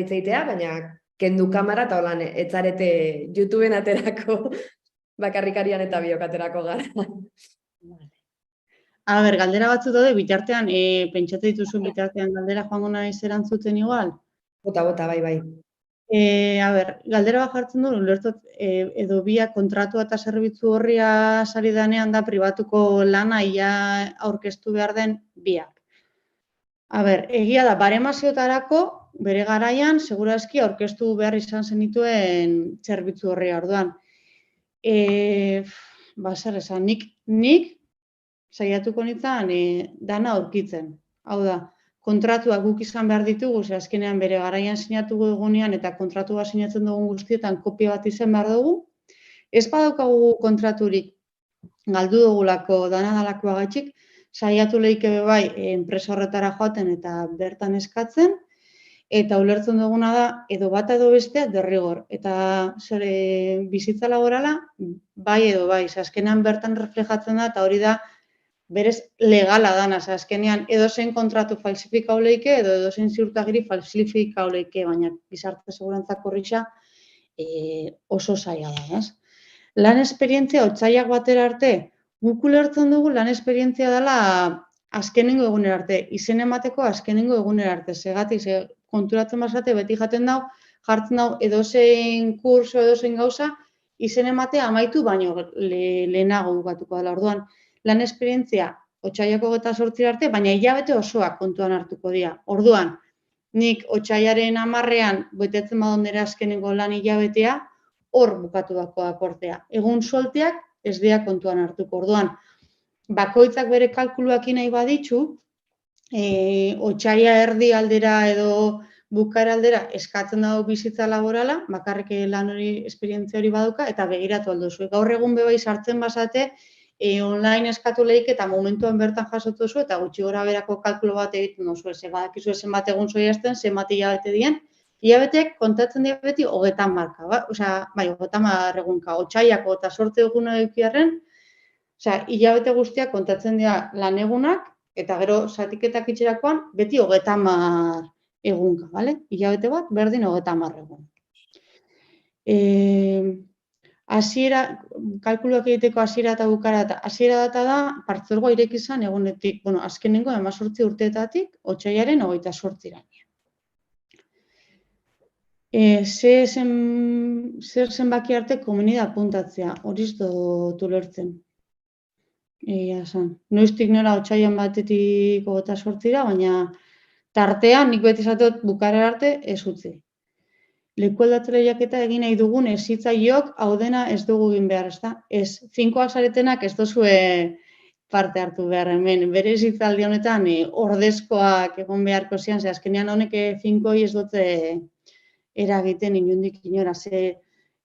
itzeitea, baina kendu kamera, eta holan, etzarete YouTubeen aterako, bakarrikarian eta biok aterako gara. Galdera batzu daude, bitartean, pentsatu dituzuen bitartean galdera joango naiz erantzuten igual? Bota, bai. Galdera bat jartzen du, ulertot, edo biak kontratua eta zerbitzu horria sari danean da pribatuko lana ia aurkeztu behar den biak. Egia da, baremaziotarako, bere garaian, segurazki aurkeztu behar izan zenituen zerbitzu horria orduan. Zer esan, nik saiatuko nintzen dana aurkitzen. Hau da, kontratuak guk izan behar ditugu, azkenean bere garaian sinatugu egunean eta kontratua sinatzen dugun guztietan kopia bat izan behar dugu. Ez badaukagu kontraturik galdu dugulako dana dalako agaitxik, saiatu lehike bai enpresa horretara joaten eta bertan eskatzen, eta ulertzen duguna da, edo bat edo bestea derrigor. Eta bizitza laborala, bai edo bai, azkenean bertan reflejatzen da, eta hori da, berez legala dana, azkenean edozein kontratu falsifikau leike, edo edozein ziurtagiri falsifikau leike, baina gizarte segurantzako horrisa oso zaila da. Lan esperientzia otsaiak batera arte, guk ulertzen dugu lan esperientzia dela azkenengo egunera arte, izen emateko azkenengo egunera arte, segatik, konturatzen bazate, beti jartzen dau edozein kurso, edozein gauza, izen ematea amaitu baino lehenago bukatuko dela orduan. Lan esperientzia otsaiako 28 arte, baina hilabete osoak kontuan hartuko dira. Orduan, nik otsailaren 10ean betetzen badon nire azkenengo lan hilabetea, hor bukatu dako akortea. Egun solteak ez dira kontuan hartuko. Orduan, bakoitzak bere kalkuluak nahi baditzu, otsaila erdi aldera edo bukara aldera eskatzen dago bizitza laborala, bakarrik lan hori, esperientzia hori baduka, eta begiratu alduzu. Gaur egun bebai sartzen bazate, online eskatu lehik eta momentuan bertan jasotu zu eta gutxi gora berako kalkulo bat egiten duzu. Badakizu zenbat egun zoiazten, zenbat hilabete dien. Hilabeteak kontatzen dira beti 30 marka, bai, 30 egunka, otsaiako eta 8 eguna edukiarren, hilabete guztiak kontatzen dira lan egunak, eta gero zatiketak itxerakoan beti 30 egunka, bale? Hilabete bat, berdin 30 egun. Kalkuluak egiteko hasiera eta bukara eta hasiera data da, partzuergoa ireki izan egunetik, azkenengo 18 urteetatik, otsailaren 28-raino. Zer zenbaki arte komeni da apuntatzea, hori ez dut ulertzen. Noiztik nora otsailan batetik 28-ra, baina tartean nik beti esatot bukara arte ez utzi. Lekualdatze lehiaketa egin nahi dugun hezitzaileok hau dena ez dugu egin behar, ezta? Ez, finkoak zaretenak ez duzue parte hartu behar hemen. Bere hezitzaldi honetan ordezkoak egon beharko zian, azkenean honek finkoi ez dute eragiten inondik inora.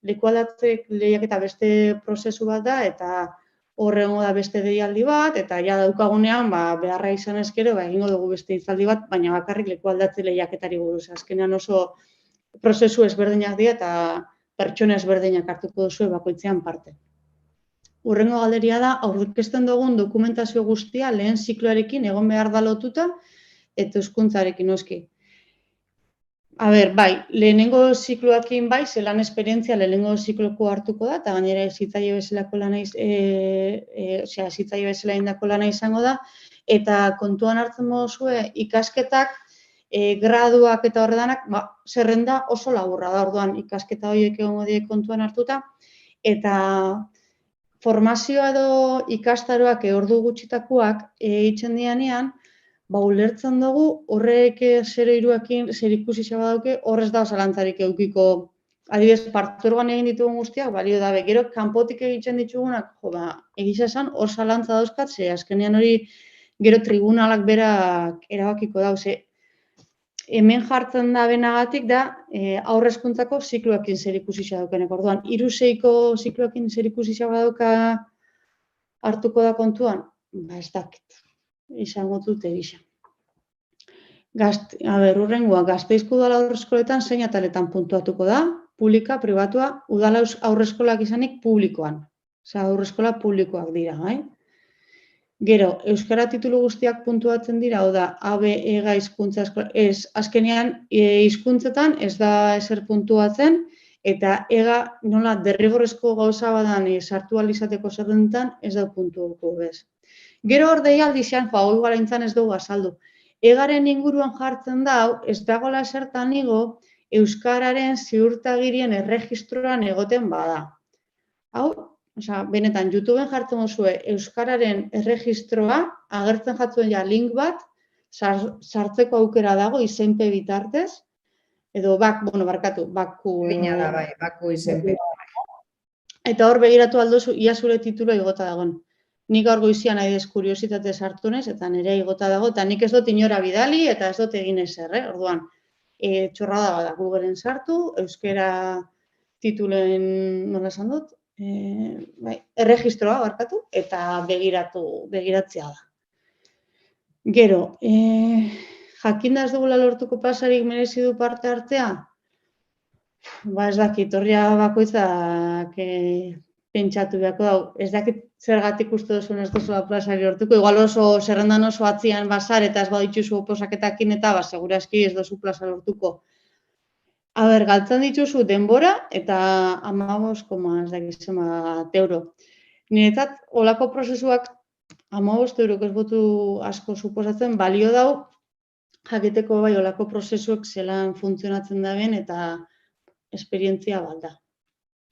Lekualdatze lehiaketa beste prozesu bat da, eta horrengo da beste deialdi bat, eta ja daukagunean, beharra izan ezkero, egingo dugu beste hitzaldi bat, baina bakarrik lekualdatze lehiaketari buruz. Azkenean oso prozesu ezberdinak dira eta pertsona ezberdinak hartuko duzu bakoitzean parte. Hurrengo galderia da, aurkezten dugun dokumentazio guztia lehen zikloarekin egon behar da lotuta eta hizkuntzarekin noski. Bai, lehenengo zikloakin bai, zelan esperientzia lehenengo zikloko hartuko da, eta gainera hezitzaile bezalako lana hezitzaile bezala indako lana izango da, eta kontuan hartzen duzue ikasketak graduak eta horredanak, zerrenda oso laburra da, orduan ikasketa horiek egongo die kontuan hartuta, eta formazioa edo ikastaroak ordu gutxitakoak eitzen dianean, ulertzen dugu horrek 0-3ekin zer ikusi badauke, horrez da zalantzarik edukiko adibidez, partzuergoan egin ditugun guztiak, balio dabe. Gero, kanpotik egiten ditugunak, egisa esan, hor zalantza dauzkat, ze azkenean hori gero tribunalak berak erabakiko dauz. Hemen jartzen da benagatik da, haur hezkuntzako zikloekin zerikusia daukenek. Orduan, 3-6ko zikloekin zerikusia badauka hartuko da kontuan? Ba, ez dakit. Izango dut egisa. Hurrengoa, Gasteizko udala haurreskoletan zein ataletan puntuatuko da? Publika, pribatua, udala haurreskolak izanik publikoan. Osa, haurreskola publikoak dira, bai? Gero, euskara titulu guztiak puntuatzen dira, hau da, A, B, EGA hizkuntza eskola, ez, azkenean, hizkuntzetan ez da ezer puntuatzen, eta EGA nola derrigorrezko gauza badan sartu ahal izateko zerrentan ez da puntuatuko bez. Gero hor deialdizean, hau igual aintzan ez dugu azaldu. EGAren inguruan jartzen da, ez dagoela zertan igo, euskararen ziurtagirien erregistroan egoten bada. Hau, osea, benetan, YouTubeen jartzen duzue euskararen erregistroa, agertzen jatzuen ja link bat, sartzeko aukera dago izenpe bitartez, edo baku. Bina da, bai, baku izenpe. Eta hor begiratu aldozu, ia zure titulua igota dagoen. Nik gaur goizian nahi dez kuriositate sartu nez, eta nire igota dago, eta nik ez dut inora bidali, eta ez dut egin ezer, Orduan, txorrada bada Googleen sartu, euskera titulen, nola esan dut, erregistroa barkatu, eta begiratzea da. Gero, jakinda ez dugula lortuko plazarik merezi du parte hartzea? Ba ez dakit, horria bakoitzak pentsatu beharko dau. Ez dakit zergatik uste duzun ez duzula plazari lortuko. Igual oso zerrendan oso atzian basar eta ez badituzu oposaketakin eta segurazki ez duzu plaza lortuko. Galtzen dituzu denbora eta 15,ez euro. Niretzat, olako prozesuak 15 eurok ez botu asko suposatzen, balio dau jakiteko bai olako prozesuak zelan funtzionatzen da ben eta esperientzia bat da.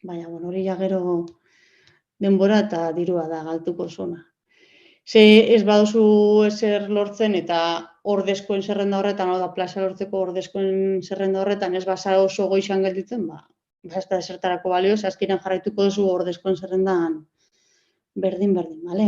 Baina, hori ja gero denbora eta dirua da galtuko zona. Ze ez baduzu ezer lortzen eta ordezkoen zerrenda horretan, hau da, plaza lortzeko ordezkoen zerrenda horretan ez basa oso goizan gelditzen, ez da esertarako balio, azkenean jarraituko duzu ordezkoen zerrendan berdin, bale?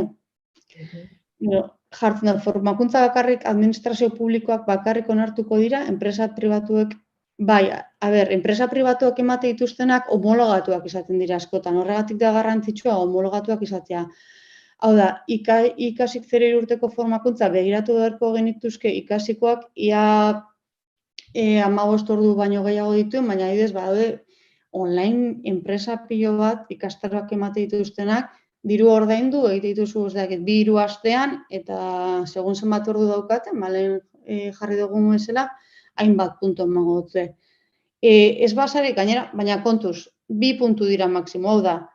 Jartzen da, formakuntza bakarrik, administrazio publikoak bakarrik onartuko dira, enpresa pribatuek, enpresa pribatuak emate dituztenak homologatuak izaten dira askotan, horregatik da garrantzitsua homologatuak izatea. Hau da, ikasik 0 urteko formakuntza begiratu beharko genituzke ikasikoak ia 15 ordu baino gehiago dituen, baina adibidez badaude online enpresa pilo bat ikastaroak emate dituztenak, diru ordaindu egite dituzu 2-3 astean eta segun zenbat ordu daukaten, lehen jarri dugun bezala, hainbat puntu emango dute. Ez basarik gainera, baina kontuz, 2 puntu dira maksimo, hau da,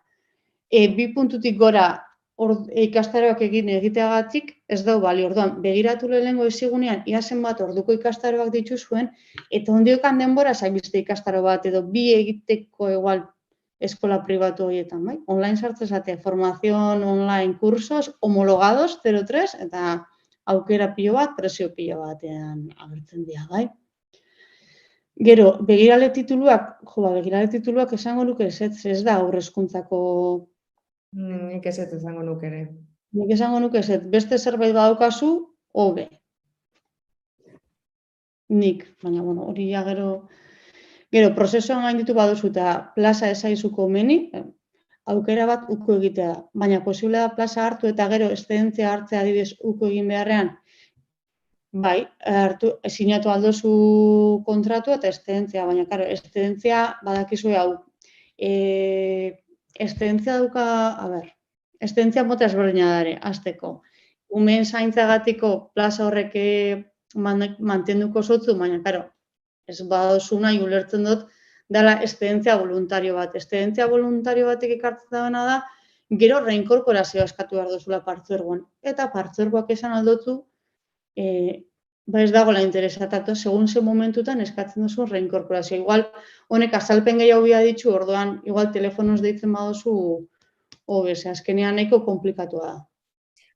2 puntutik gora ikastaroak egiteagatik ez dau balio. Orduan, begiratu lehenengo ezigunean, ia zenbat orduko ikastaroak dituzuen, eta ondiokan denbora zainbeste ikastaro bat, edo 2 egiteko igual eskola pribatu horietan, bai? Online sartzezate, formación online kursos, homologados 03, eta aukera pilo bat, presio pilo batean agertzen dira, bai? Gero, begirale tituluak esango nuke ez da aurrezkuntzako. Nik ez esango nuke ere. Nik esango nuke ez, beste zerbait badaukazu, hobe. Nik, baina, hori ja gero prozesuan gainditu baduzu eta plaza ezaizuko meni, aukera bat uko egitea da. Baina, posible da plaza hartu eta gero eszedentzia hartzea adibidez uko egin beharrean, bai, sinatu aldozu kontratu eta eszedentzia, baina, karo, eszedentzia badakizue hau. Eszedentzia dauka, eszedentzia mota ezberdina dare, azteko. Umeen zaintzagatiko plaza horrek mantenduko zotzu, baina, karo, ez badozu nahi ulertzen dut, dela eszedentzia voluntario bat. Eszedentzia voluntario batek ekartzen dabena da, gero reinkorporazioa eskatu behar duzula partzuergoan. Eta partzuergoak esan aldotzu, ez dagoela interesatatu, segun ze momentutan eskatzen duzu reinkorporazioa. Igual, honek azalpen gehiago bia ditzu, orduan, igual telefonoz deitzen baduzu, azkenean nahiko komplikatua da.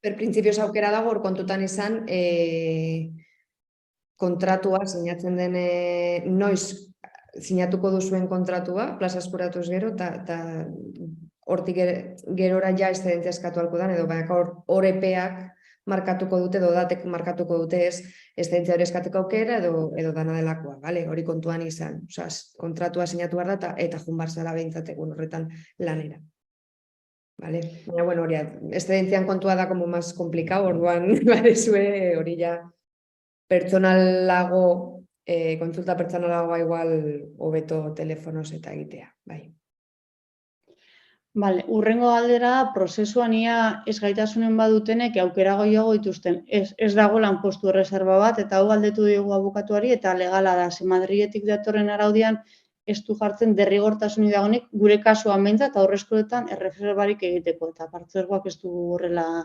Printzipioz aukera dago, hor kontutan izan, kontratua sinatzen den noiz sinatuko duzuen kontratua, plaza eskuratuz gero, eta hortik gerora ja eszedentzia eskatu halko dan, edo hor epeak markatuko dute, edo datek markatuko dute ez, eszedentzia hori eskateko aukera, edo dana delakoa, vale? Hori kontuan izan. Osea, kontratua sinatu behar da, eta jun bar zara behintzat horretan lanera. Vale? Baina, bueno, hori, escedentzian kontua da como más complicado, orduan, badezue, hori ja, pertsonalago, kontsulta pertsonalagoa igual hobeto telefonoz eta egitea, bai. Vale, urrengo galdera prozesuan ia ez gaitasunen badutenek aukera gehiago dituzten. Ez dago lanpostu erreserba bat, eta hau galdetu diogu abokatuari, eta legala da, ze Madriletik datorren araudian ez du jartzen derrigortasunik dagoenik gure kasuan behintzat eta aurreskoletan erreserbarik egiteko, eta partzuergoak ez du horrela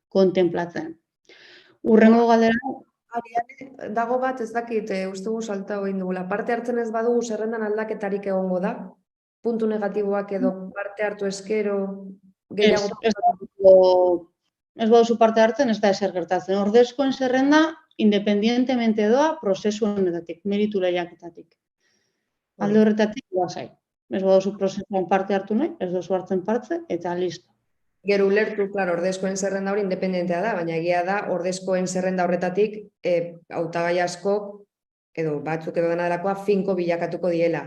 kontemplatzen. Urrengo galdera... Dago bat, ez dakit, uste gu salta egin dugula. Parte hartzen ez badugu zerrendan aldaketarik egongo da? Puntu negatiboak edo parte hartu eskero gehiago... Ez baduzu parte hartzen, ez da ezer gertatzen. Ordezkoen zerrenda, independientemente doa, prozesu honetatik, meritu lehiaketatik. Alde horretatik, lasai. Ez baduzu prozesuan parte hartu nahi, ez dozu hartzen parte, eta listo. Gero ulertu, claro, ordezkoen zerrenda hori independentea da, baina egia da, ordezkoen zerrenda horretatik, hautagai askok, edo batzuk edo dena delakoa, finko bilakatuko diela.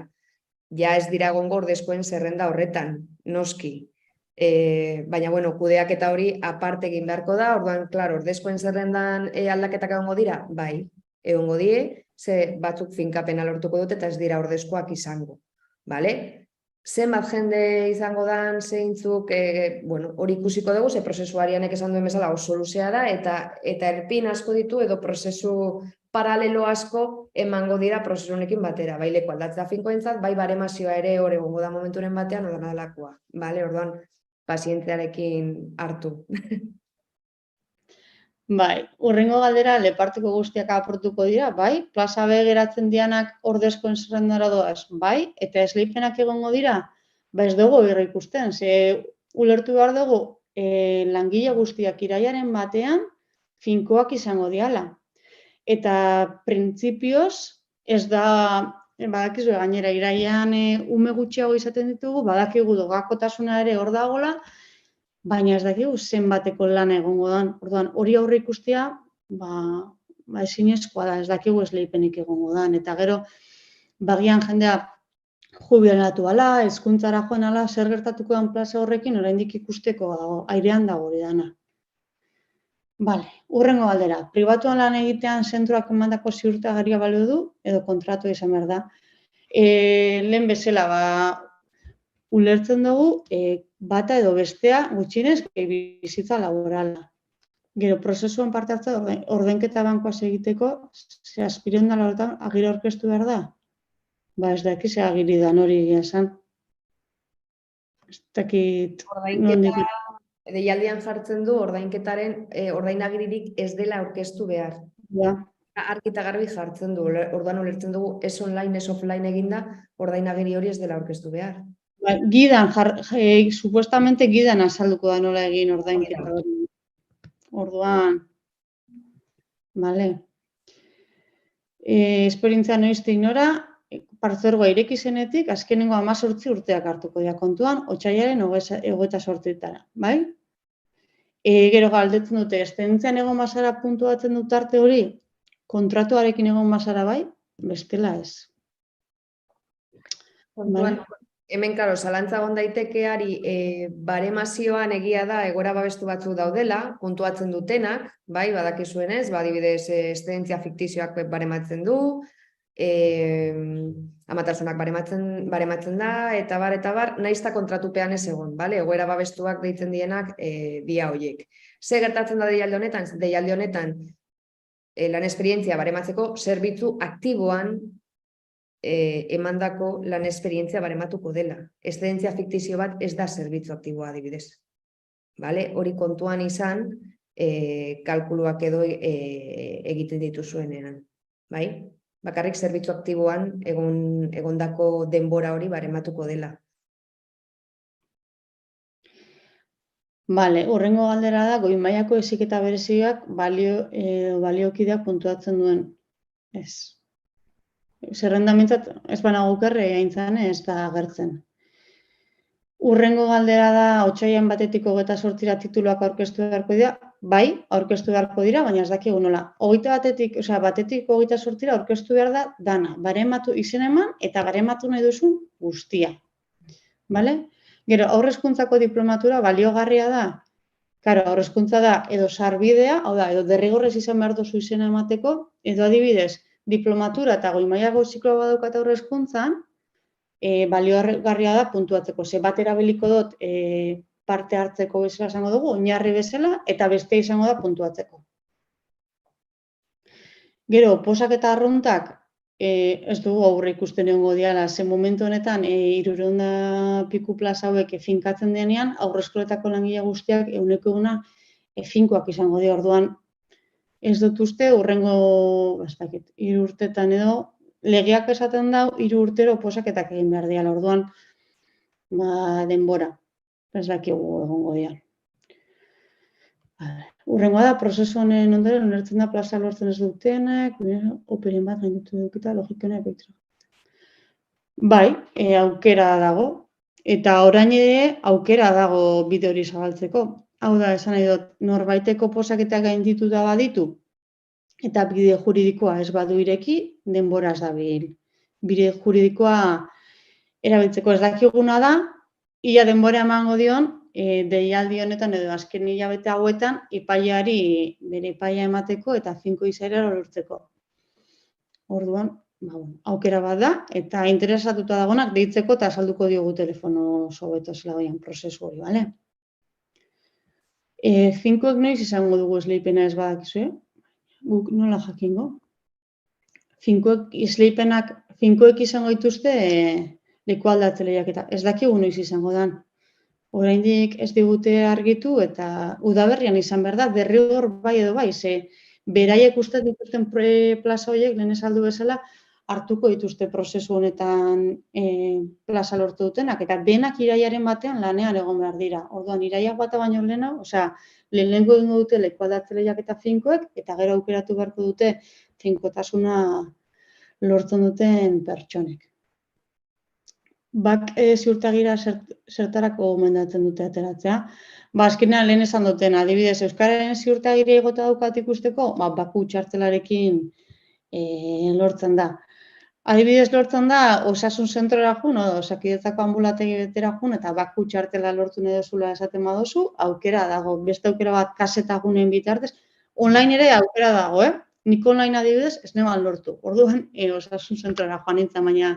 Ja ez dira egongo ordezkoen zerrenda horretan, noski. Baina, bueno, kudeaketa hori aparte egin beharko da, orduan, claro, ordezkoen zerrendan aldaketak egongo dira, bai, egongo die, ze batzuk finkapena lortuko dute eta ez dira ordezkoak izango, bale? Zenbat jende izango dan, zeintzuk, bueno, hori ikusiko dugu, ze prozesuarianek esan duen bezala oso luzea da, eta erpin asko ditu edo prozesu paralelo asko emango dira prozesu honekin batera, bai leku aldatzea finkoentzat, bai baremazioa ere hor egongo da momenturen batean, odana delakoa, bale, orduan, pazientziarekin hartu. Bai, urrengo galdera leparteko guztiak aportuko dira, bai, plaza B geratzen dianak ordezkoen zerrendara doaz, bai, eta esleipenak egongo dira, ba ez dugu berri ikusten, ze ulertu behar dugu langile guztiak iraiaren batean finkoak izango diala. Eta printzipioz ez da, badakizu gainera iraian ume gutxiago izaten ditugu, badakigu dogakotasuna ere hor dagola, baina ez dakigu zenbateko lana egongo dan. Orduan, hori aurre ikustea, ezinezkoa da, ez dakigu esleipenik egongo dan. Eta gero, bagian jendea jubilatu ala, hezkuntzara joan ala, zer gertatuko dan plaza horrekin, oraindik ikusteko airean dago hori dana. Vale, urrengo galdera. Pribatuan lan egitean zentroak emandako ziurtagarria balio du, edo kontratu izan behar da. Lehen bezala, ulertzen dugu, bata edo bestea gutxienez bizitza laborala. Gero, prozesuan parte hartza ordenketa bankoaz egiteko, ze aspiron da horretan agiri aurkeztu behar da? Ba, ez daki ze agiri dan hori esan. Ez dakit... Deialdian jartzen du ordainketaren ordainagiririk ez dela aurkeztu behar. Ja. Argi eta garbi jartzen du, orduan ulertzen dugu ez online, ez offline eginda, ordainagiri hori ez dela aurkeztu behar. Gidan, supuestamente gidan azalduko da nola egin ordainketa hori. Orduan, vale. Esperientzia noiztik nora, partzuergoa ireki zenetik, azkenengo 18 urteak hartuko dira kontuan, otsailaren 28 bai? Gero galdetzen dute, esperientzian egon bazara puntuatzen dut arte hori, kontratuarekin egon bazara bai, bestela ez. Hemen, karo, zalantza egon daitekeari baremazioan egia da egoera babestu batzuk daudela, puntuatzen dutenak, bai, badakizuen ez, adibidez, eszedentzia fiktizioak barematzen du, amatasunak barematzen da, eta bar, naizta kontratupean ez egon, bale? Egoera babestuak deitzen dienak dia horiek. Ze gertatzen da deialde honetan? Deialde honetan lan esperientzia barematzeko zerbitzu aktiboan emandako lan esperientzia barematuko dela. Eszedentzia fiktizio bat ez da zerbitzu aktiboa adibidez. Bale? Hori kontuan izan, kalkuluak edo egiten dituzuenean. Bai? Bakarrik zerbitzu aktiboan egondako denbora hori barematuko dela. Vale, urrengo galdera da, goi mailako heziketa berezioak baliokideak puntuatzen duen. Ez. Zerrenda mintzat, ez banago okerre, aintzan ez da agertzen. Urrengo galdera da, otsailean 1-tik 28 tituluak aurkeztu beharko dira, bai, aurkeztu beharko dira, baina ez dakigu nola. 1-tik 28 aurkeztu behar da dana, barematu izen eman eta barematu nahi duzun guztia. Bale? Gero, haurreskuntzako diplomatura baliogarria da. Karo, haurreskuntza da edo sarbidea, hau da, edo derrigorrez izan behar duzu izena emateko, edo adibidez, diplomatura eta goi mailako zikloa badaukat haurreskuntzan, baliogarria da puntuatzeko. Ze bat erabiliko dut parte hartzeko bezala izango dugu, oinarri bezala, eta beste izango da puntuatzeko. Gero, posak eta arruntak, ez dugu aurre ikusten egongo diala, ze momentu honetan 300 piku plaza hauek finkatzen denean, haurreskoletako langile guztiak 100% finkoak izango dira. Orduan, ez dut uste, urrengo, 3 urtetan edo, legeak esaten dau, 3 urtero posaketak egin behar diala. Orduan, denbora, ez dakigu egongo dira. Urrengoa da, prozesu honen ondoren ulertzen da plaza lortzen ez dutenak, operen bat gainditu duketa, logikena epeitra. Bai, aukera dago, eta orain ere aukera dago bide hori zabaltzeko. Hau da, esan nahi dut, norbaiteko posaketak gaindituta baditu, eta bide juridikoa ez badu ireki, denbora ez dabil. Bide juridikoa erabiltzeko ez dakiguna da, ia denbora emango dion, deialdi honetan edo azken hilabete hauetan epaileari bere epaia emateko eta finko izaera lortzeko. Orduan, aukera bat da eta interesatuta dagonak deitzeko eta azalduko diogu telefono hobeto zela goian prozesu hori, bale? Finkoek noiz izango dugu esleipena ez badakizue? Guk nola jakingo? Finkoek izango dituzte lekualdatze lehiaketa. Ez dakigu noiz izango dan. Oraindik ez digute argitu eta udaberrian izan behar da, derrigor bai edo bai, ze beraiek uste dituzten plaza horiek, lehen esaldu bezala, hartuko dituzte prozesu honetan plaza lortu dutenak, eta denak iraiaren batean lanean egon behar dira. Orduan, iraiak bata baino lehenago, lehenengo egingo dute lekualdatze lehiaketa finkoek, eta gero aukeratu beharko dute finkotasuna lortzen duten pertsonek. Bak ziurtagira zertarako gomendatzen dute ateratzea. Azkenean lehen esan duten, adibidez, euskararen ziurtagira egota daukat ikusteko, baku txartelarekin lortzen da. Adibidez lortzen da, osasun zentrora jun, Osakidetzako anbulategi betera jun, eta baku txartela lortu nahi duzula esaten baduzu, aukera dago, beste aukera bat kasetagunen bitartez, online ere aukera dago, Nik online adibidez ez neban lortu. Orduan, osasun zentrora joan nintzen, baina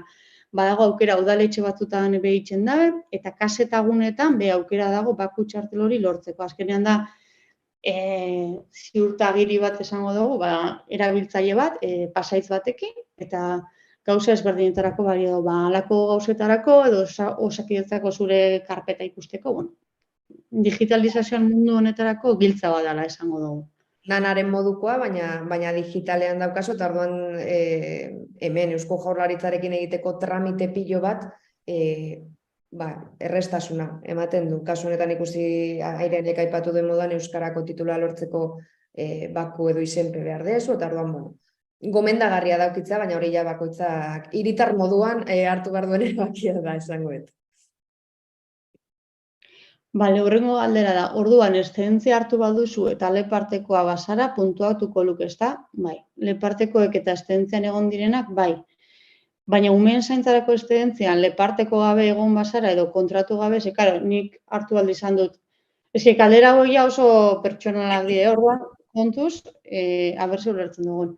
badago aukera udaletxe batzutan behitzen dabe, eta kasetagunetan aukera dago baku txartel hori lortzeko. Azkenean da, ziurtagiri bat esango dugu, erabiltzaile bat, pasaitz batekin, eta gauza ezberdinetarako balio du, halako gauzetarako edo Osakidetzako zure karpeta ikusteko, digitalizazioan mundu honetarako giltza bat dela esango dugu. Lanaren modukoa, baina digitalean daukazu, eta orduan hemen Eusko Jaurlaritzarekin egiteko tramite pilo bat errestasuna ematen du. Kasu honetan ikusi Airenek aipatu den moduan euskarako titulua lortzeko baku edo izenpe behar dezu, eta orduan gomendagarria daukitza, baina hori ja bakoitzak hiritar moduan hartu behar duen erabakia da esangoet. Horrengo galdera da, orduan, eszedentzia hartu baduzu eta lepartekoa bazara, puntuatuko luke, ezta? Bai, lepartekoek eta eszedentzian egon direnak, bai. Baina umeen zaintzarako eszedentzian leparteko gabe egon bazara edo kontratu gabe, nik hartu aldi izan dut. Kaldera goia oso pertsonalak dira, orduan, kontuz, abertze ulertzen dugun.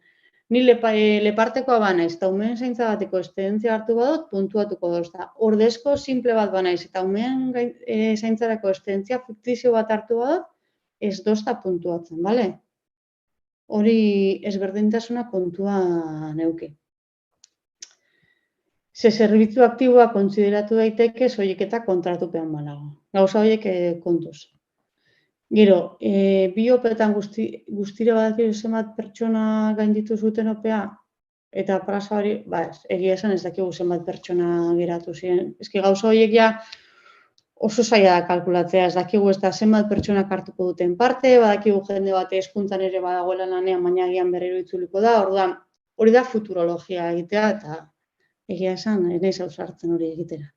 Ni lepartekoa banaiz eta umeen zaintza bateko eszedentzia hartu badut, puntuatuko dut. Ordezko simple bat banaiz eta umeen zaintzarako eszedentzia fiktizio bat hartu badut, ez dozta puntuatzen, bale? Hori ezberdintasuna kontua neuke. Ze zerbitzu aktiboa kontsideratu daiteke soilik eta kontratupean balago. Gauza horiek kontuz. Gero, bi opetan guztira badakizu zenbat pertsona gainditu zuten opea, eta plaza hori, egia esan ez dakigu zenbat pertsona geratu ziren. Gauza horiek ja oso zaila da kalkulatzea, ez dakigu ez da zenbat pertsonak hartuko duten parte, badakigu jende bat hezkuntzan ere badagoela lanean, baina agian berriro itzuliko da, orduan hori da futurologia egitea, eta egia esan, ez naiz ausartzen hori egitera.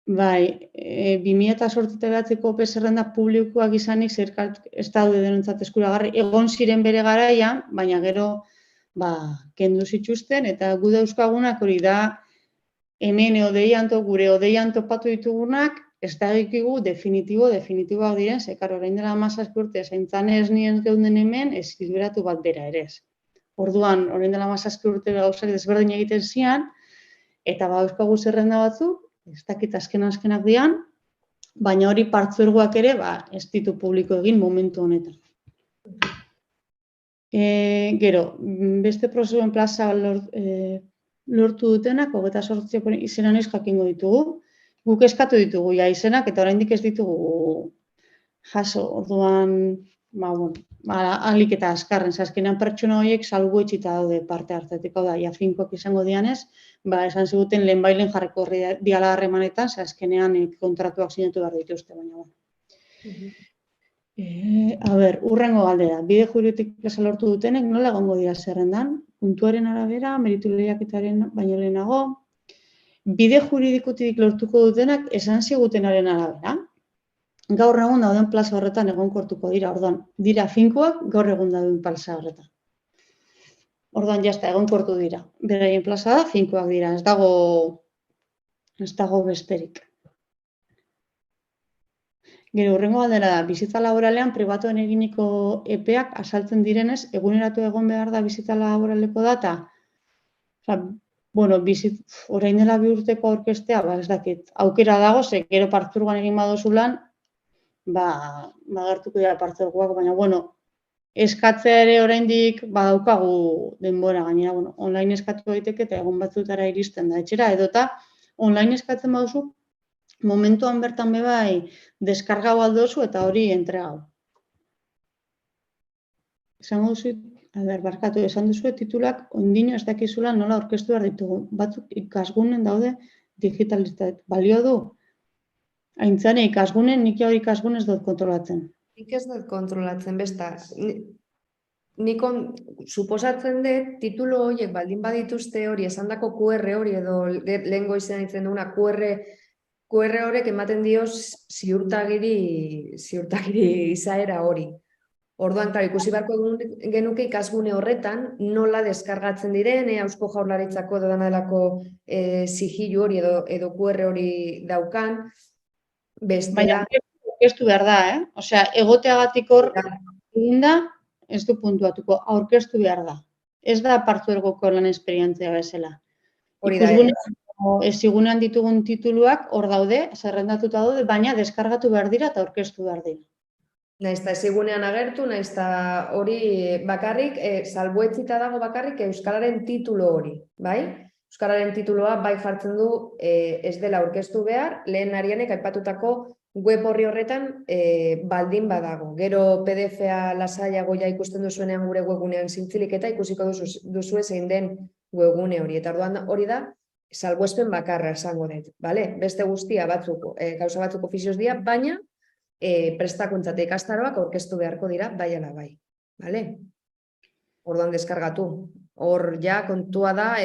Bai, 2008-2009ko ope zerrenda publikoak izanik ez daude denontzat eskuragarri, egon ziren bere garaian, baina gero kendu zituzten, eta gu dauzkagunak hori da hemen gure odeian topatu ditugunak, ez da egikigu definitiboak diren, zekar orain dela 17 urte, zaintzan ez nien geunden hemen, ez liberatu bat bera ere ez. Orduan, orain dela 17 urte gauzak desberdin egiten zian, eta dauzkagu zerrenda batzuk, ez dakit azkenak dian, baina hori partzuergoak ere ez ditu publiko egin momentu honetan. Gero, beste prozeduen plaza lortu dutenak, 28 izena noiz jakingo ditugu. Guk eskatu ditugu izenak, eta oraindik ez ditugu jaso. Orduan, ahalik eta azkarren, azkenean pertsona horiek salbuetsita daude parte hartetik, hau da, finkoak izango dianez, esan ziguten lehenbailen jarriko diala harremanetan, azkenean kontratuak sinatu behar dituzte, baina. Urrengo galdera, bide juridikotik plaza lortu dutenek nola egongo dira zerrendan? Puntuaren arabera, meritu lehiaketaren baino lehenago. Bide juridikotik lortuko dutenak esan zigutenaren arabera. Gaur egun dauden plaza horretan egonkortuko dira, orduan, dira finkoak gaur egun dauden plaza horretan. Orduan, jazta, egonkortu dira. Beraien plaza da, finkoak dira, ez dago besterik. Gero, urrengo galdera da, bizitza laboralean pribatuen eginiko epeak asaltzen direnez, eguneratu egon behar da bizitza laboraleko data? Orain dela 2 urteko aurkeztea, ez dakit, aukera dago, ze gero partzuergoan egin baduzu lan, gertuko dira partzuergoak, baina, eskatzea ere oraindik badaukagu denbora, gainera, online eskatu daiteke eta egun batzutara iristen da etxera, edota online eskatzen baduzu, momentuan bertan deskargau aldozu eta hori entregau. Esan duzu tituluak ondino ez dakizula nola aurkeztu behar ditugu. Batzuk ikasgunen daude digitalitate. Balio du? Aintzane, ikasgunen, nik hori ikasgun ez dut kontrolatzen. Nik ez dut kontrolatzen, besta. Nik suposatzen dut, titulu horiek baldin badituzte hori, esandako QR hori edo lehengo izan ditzen duguna QR horrek ematen dio ziurtagiri izaera hori. Orduan, ikusi beharko genuke ikasgune horretan nola deskargatzen diren, Eusko Jaurlaritzako edo danadalako sigilu hori edo QR hori daukan. Baina, aurkeztu behar da, Osea, egoteagatik hor eginda, ez du puntuatuko, aurkeztu behar da. Ez da partzuergoko lan esperientzia bezala. Ezigunean ditugun tituluak hor daude, zerrendatuta daude, baina deskargatu behar dira eta aurkeztu behar dira. Naiz eta ezigunean agertu, naiz eta hori bakarrik, salbuetsita dago bakarrik Euskararen titulu hori, bai? Euskararen titulua bai jartzen du ez dela aurkeztu behar, lehen arianek aipatutako web horri horretan baldin badago. Gero PDF-a lasaiago ja ikusten duzuenean gure webgunean zintzilik eta ikusiko duzu zein den webgune hori. Eta orduan hori da, salbuespen bakarra esango dut, bale? Beste guztia gauza batzuk ofizioz dira, baina prestakuntza eta ikastaroak aurkeztu beharko dira bai ala bai. Orduan deskargatu. Hor ja kontua da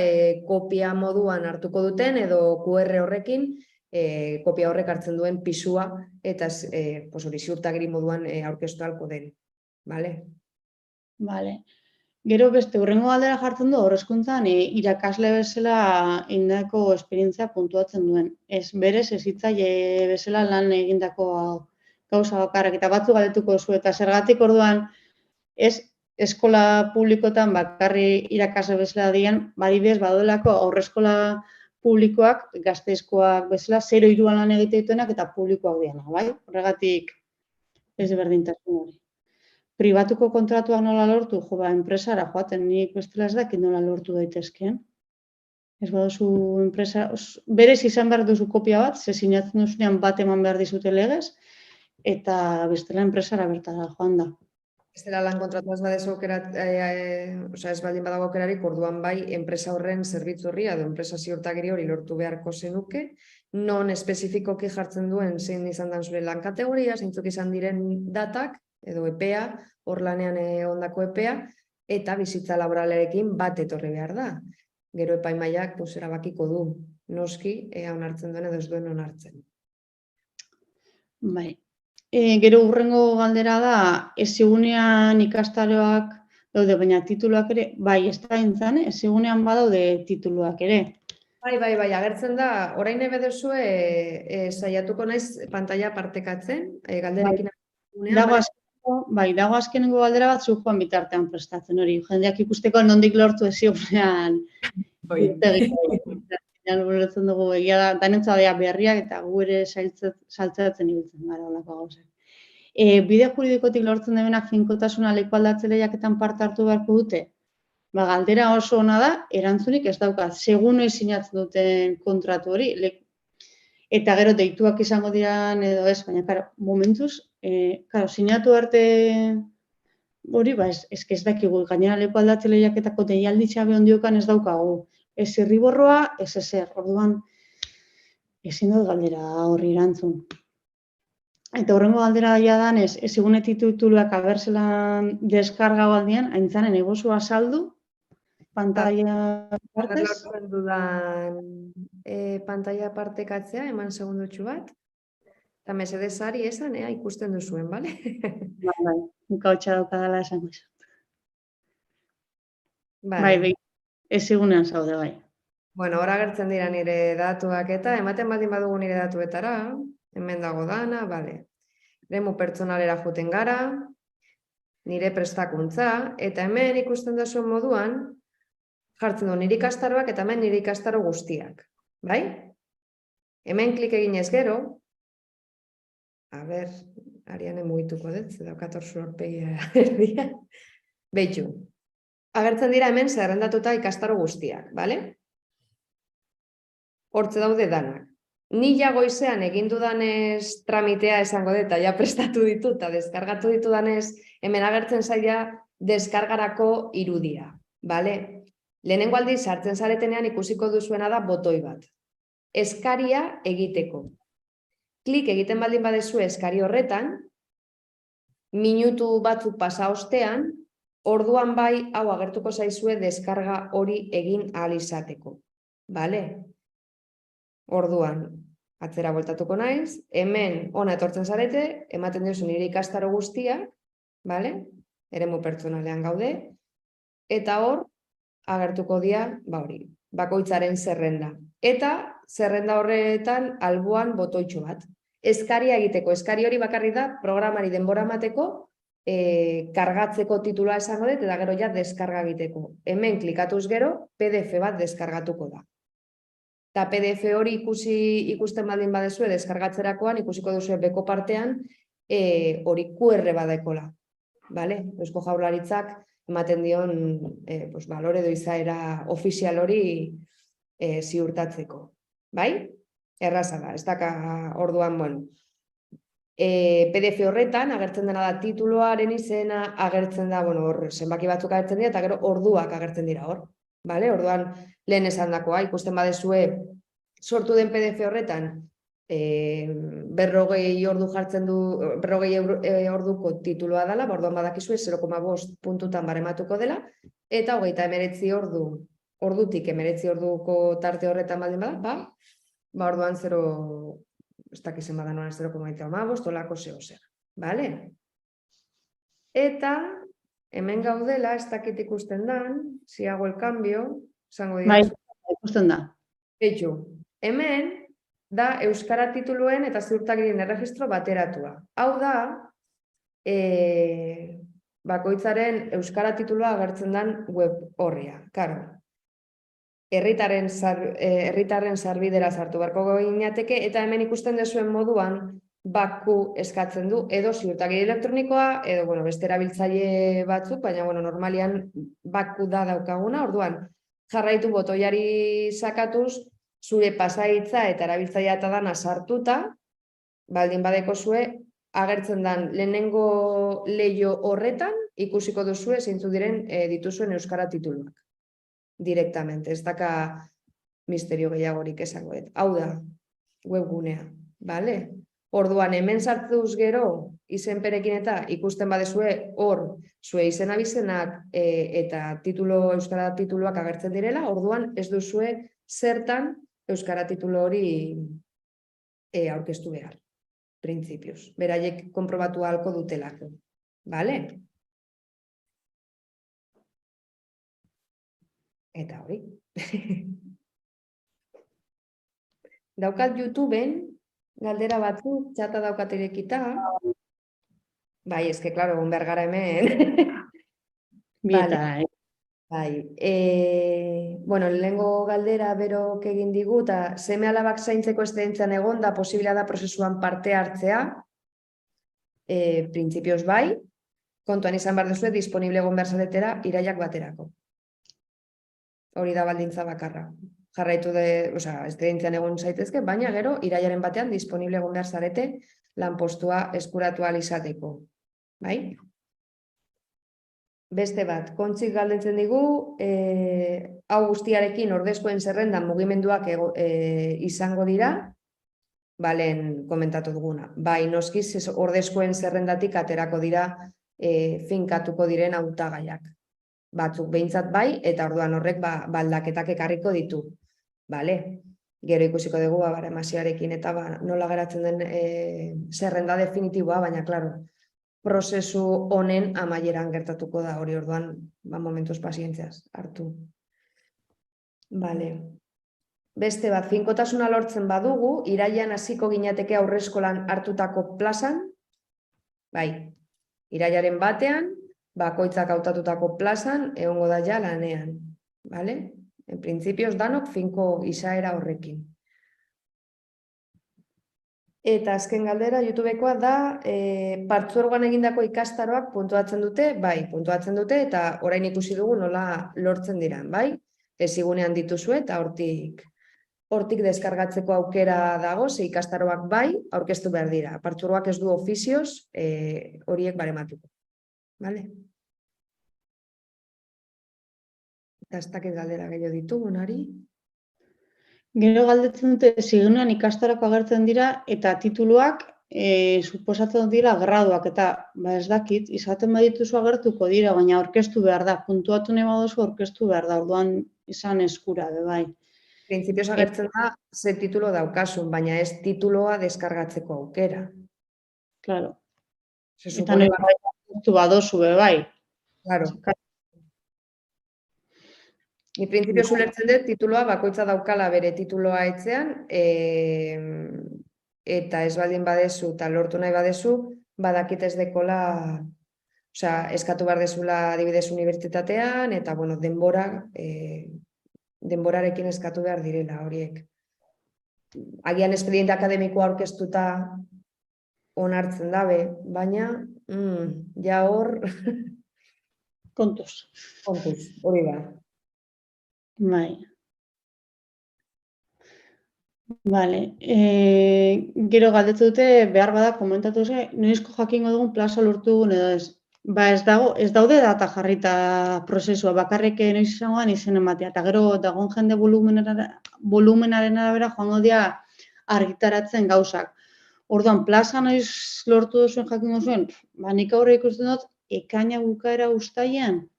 kopia moduan hartuko duten edo QR horrekin kopia horrek hartzen duen pisua eta hori ziurtagiri moduan aurkeztu ahalko den. Gero beste urrengo galdera jartzen du horrezkuntzan irakasle bezala egindako esperientzia puntuatzen duen. Ez berez ez hitzaile bezala lan egindako gauza bakarrak eta batzuk galdetuko zu eta zergatik orduan ez eskola publikotan bakarri irakasle bezala dian, badibidez badolako aurreskola publikoak, gazteizkoak bezala, 0-3 lan egite dituenak eta publikoak diana, bai? Horregatik ez berdintasun hori. Pribatuko kontratuak nola lortu? Enpresara joaten, nik bestela ez dakit nola lortu daitezkeen. Ez baduzu enpresa, berez izan behar duzu kopia bat, ze sinatzen duzunean bat eman behar dizute legez, eta bestela enpresara bertara joan da. Ez dela lan kontratuaz badezu ez baldin badago aukerarik, orduan bai, enpresa horren zerbitzu horri, edo enpresa ziurtagiri hori lortu beharko zenuke, non espezifikoki jartzen duen zein izan dan zure lan kategoria, zeintzuk izan diren datak, edo epea, hor lanean ondako epea, eta bizitza laboralarekin bat etorri behar da. Gero epaimaiak erabakiko du, noski, ea onartzen duen edo ez duen onartzen. Bai. Gero hurrengo galdera da, ezegunean ikastaroak daude, baina tituluak ere, bai, ez da entzan, ezegunean badaude tituluak ere. Bai, agertzen da, orain nahi bedozue, saiatuko naiz pantalla partekatzen, galderekin. Dago azkenengo galdera bat zu joan bitartean prestatzen hori. Jendeak ikusteko nondik lortu ezegunean. Ulertzen dugu egia da, danentza berriak eta gu ere saltzatzen ibiltzen gara olako gauzak. Bide juridikotik lortzen demenak finkotasuna leku aldatze lehiaketan parte hartu beharko dute? Galdera oso ona da, erantzunik ez dauka, segun noiz sinatzen duten kontratu hori. Eta gero deituak izango diran edo ez, baina, momentuz, sinatu arte hori, ez dakigu, gainera leku aldatze lehiaketako deialdi txabe ondiokan ez daukagu. Ez irriborroa, ez ezer. Orduan, ezin dut galdera horri erantzun. Eta horrengo galdera daia danez, ezigune tituluak abertzelan deskarga baldian, aintzanen egozu azaldu, pantalla partez. Lortzen dudan pantalla partekatzea, eman segundotxu bat. Eta mesedez ari esan, ikusten duzuen, bale? Bai, ukautxa daukadala esango izan. Bai, ezigunean zaude, bai. Bueno, hor agertzen dira nire datuak eta, ematen baldin badugu nire datuetara, hemen dago dana, bale. Eremu pertsonalera joten gara, nire prestakuntza, eta hemen ikusten duzuen moduan, jartzen du nire ikastaroak eta hemen nire ikastaro guztiak. Bai? Hemen klik eginez gero, Ariane mugituko dut, daukat hor aurpegia erdia. Beitu, agertzen dira hemen zerrendatuta ikastaro guztiak, bale? Hortze daude danak. Ni ja goizean egin dudanez tramitea esango dut, eta ja prestatu ditut, eta deskargatu ditudanez, hemen agertzen zaila deskargarako irudia, bale? Lehenengo aldiz sartzen zaretenean ikusiko duzuena da botoi bat. Eskaria egiteko. Klik egiten baldin badezu eskari horretan, minutu batzuk pasa ostean, orduan bai hau agertuko zaizue deskarga hori egin ahal izateko. Bale? Orduan, atzera bueltatuko naiz, hemen ona etortzen zarete, ematen diozu nire ikastaro guztiak, bale? Eremu pertsonalean gaude, eta hor, agertuko dira, hori, bakoitzaren zerrenda. Eta zerrenda horretan alboan botoitxo bat. Eskaria egiteko, eskari hori bakarri da programari denbora emateko, kargatzeko titula esango dut, eta gero ja deskarga egiteko. Hemen klikatuz gero, PDF bat deskargatuko da. Eta PDF hori ikusten baldin badezue deskargatzerakoan, ikusiko duzue beko partean, hori QR badekola. Eusko Jaurlaritzak ematen dion balore edo izaera ofizial hori ziurtatzeko. Bai? Erraza da, ez daka orduan, PDF horretan, agertzen dena da tituluaren izena, agertzen da, zenbaki batzuk agertzen dira, eta gero orduak agertzen dira hor. Orduan, lehen esan dakoa, ikusten badezue sortu den PDF horretan, 40 ordu jartzen du, 40 orduko titulua dela, orduan badakizue 0,5 puntutan barematuko dela, eta 39 ordutik 19 orduko tarte horretan baldin bada, orduan 0, ez dakizen bada noan 0,25, olako zer. Bale? Eta hemen gaudela, ez dakit ikusten dan, si hago el cambio, esango dira. Bai, ikusten da. Beitu, hemen da euskara tituluen eta ziurtagirien erregistro bateratua. Hau da, bakoitzaren euskara titulua agertzen den web horria. Karo, herritarren sarbidera sartu beharko ginateke, eta hemen ikusten dezuen moduan, baku eskatzen du, edo ziurtagiri elektronikoa, edo beste erabiltzaile batzuk, baina normalian baku da daukaguna, orduan jarraitu botoiari sakatuz, zure pasahitza eta erabiltzailea eta dana sartuta, baldin badeko zue, agertzen den lehenengo leio horretan, ikusiko duzue zeintzu diren dituzuen euskara tituluak. Direktamente, ez daka misterio gehiagorik esango dut. Hau da, webgunea, bale? Orduan, hemen sartuz gero, izenperekin eta ikusten badezue hor, zue izen abizenak eta euskara tituluak agertzen direla, orduan ez duzue zertan euskara titulu hori aurkeztu behar, printzipioz. Beraiek konprobatu ahalko dutelako. Bale? Eta hori. Daukat YouTubeen, galdera batzuk, txata daukat irekita. Bai, eske, klaro, egon behar gara hemen. Bieta, Bai. Bueno, lehengo galdera berok egin digu, eta seme alabak zaintzeko eszedentzian egon da, posibila da prozesuan parte hartzea. Printzipioz bai, kontuan izan behar duzue, disponible egon behar zaretera, iraiak baterako. Hori da baldintza bakarra. Jarraitu eszedentzian egon zaitezke, baina gero, iraiaren batean disponible egon behar zarete lanpostua eskuratu ahal izateko. Bai? Beste bat, kontzik galdetzen digu, hau guztiarekin ordezkoen zerrendan mugimenduak izango dira, balen komentatu duguna. Bai, noskiz ordezkoen zerrendatik aterako dira finkatuko diren hautagaiak. Batzuk behintzat bai, eta orduan horrek baldaketak ekarriko ditu. Bale, gero ikusiko dugu baremazioarekin eta nola geratzen den zerrenda definitiboa, baina, klaro, prozesu honen amaieran gertatuko da hori, orduan, momentuz pazientziaz hartu. Bale. Beste bat, finkotasuna lortzen badugu, irailean hasiko ginateke aurreskolan hartutako plazan, bai, irailaren batean, bakoitzak hautatutako plazan, egongo da ja lanean. Bale? En printzipioz danok finko izaera horrekin. Eta azken galdera, YouTubekoa da, partzuergoan egindako ikastaroak puntuatzen dute, bai, puntuatzen dute, eta orain ikusi dugu nola lortzen diran, bai? Ezigunean dituzue eta hortik deskargatzeko aukera dago, ze ikastaroak bai, aurkeztu behar dira. Partzuergoak ez du ofizioz horiek barematuko. Bale? Eta ez dakit galdera gehiago ditugu, nari? Gero galdetzen dute, zigunean ikastarako agertzen dira, eta tituluak suposatzen dira graduak, eta ez dakit, izaten badituzu agertuko dira, baina aurkeztu behar da, puntuatu nahi baduzu aurkeztu behar da, orduan izan eskura, bai. Printzipioz agertzen da, ze titulo daukasun, baina ez tituloa deskargatzeko aukera. Claro. Se Eta nahi aurkeztu badozu, bai. Claro. Ni printzipioz ulertzen dut, tituloa bakoitza daukala bere tituloa etzean, eta ez baldin badezu, eta lortu nahi badezu, badakit ez dekola, eskatu behar dezula adibidez unibertsitatean, eta bueno, denborarekin eskatu behar direla horiek. Agian espediente akademikoa aurkeztuta onartzen dabe, baina ja hor... Kontuz, hori da. Bai. Vale. Gero galdetu dute, behar bada komentatu ze, noizko jakingo dugun plaza lortu dugun edo ez. Ba, ez daude data jarrita prozesua, bakarrik noiz izangoan izen ematea. Eta gero dagoen jende volumenaren arabera joango dira argitaratzen gauzak. Orduan, plaza noiz lortu duzuen jakingo zuen, ba, nik aurre ikusten dut, ekaina bukaera uztailean,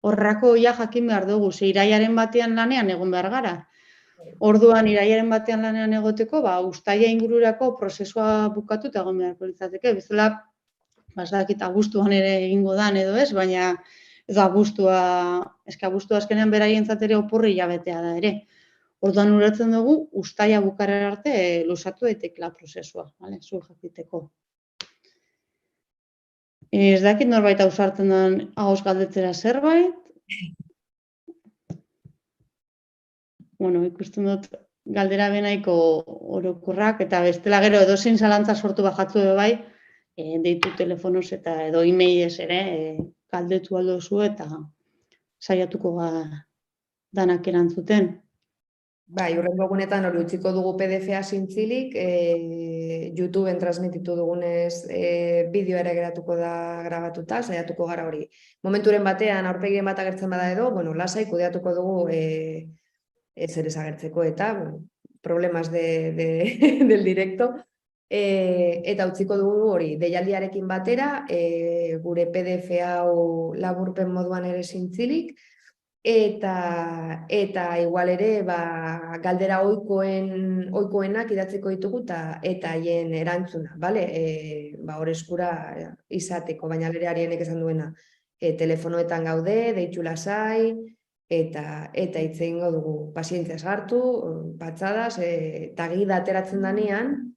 horrako ja jakin behar dugu, ze irailaren batean lanean egon behar gara. Orduan, irailaren batean lanean egoteko, uztaila ingururako prozesua bukatu eta egon beharko litzateke. Bezala, ez dakit abuztuan ere egingo dan edo ez, baina ez da abuztua azkenean beraientzat ere oporri hilabetea da ere. Orduan ulertzen dugu, uztaila bukaera arte luzatu daitekela prozesua, zuek jakiteko. Ez dakit norbait ausartzen den ahoz galdetzera zerbait. Bueno, ikusten dut galdera benaiko orokorrak, eta bestela gero edozein zalantza sortu bajatzu bai, deitu telefonoz eta edo e-mailez ere galdetu aldozu eta saiatuko danak erantzuten. Bai, hurrengo egunetan hori utziko dugu PDF-a zintzilik, YouTubeen transmititu dugunez bideo ere geratuko da grabatuta, saiatuko gara hori. Momenturen batean, aurpegien bat agertzen bada edo, lasai kudeatuko dugu ez ere agertzeko eta problemas del directo, Eta utziko dugu hori, deialdiarekin batera, gure PDF hau laburpen moduan ere zintzilik, eta igual ere galdera ohikoenak idatziko ditugu eta haien erantzuna, bale? Hor eskura izateko, baina lerearienek esan duena. Telefonoetan gaude, deitu lasai, eta hitz egingo dugu. Pazientziaz hartu, patzadas, eta gida ateratzen danean,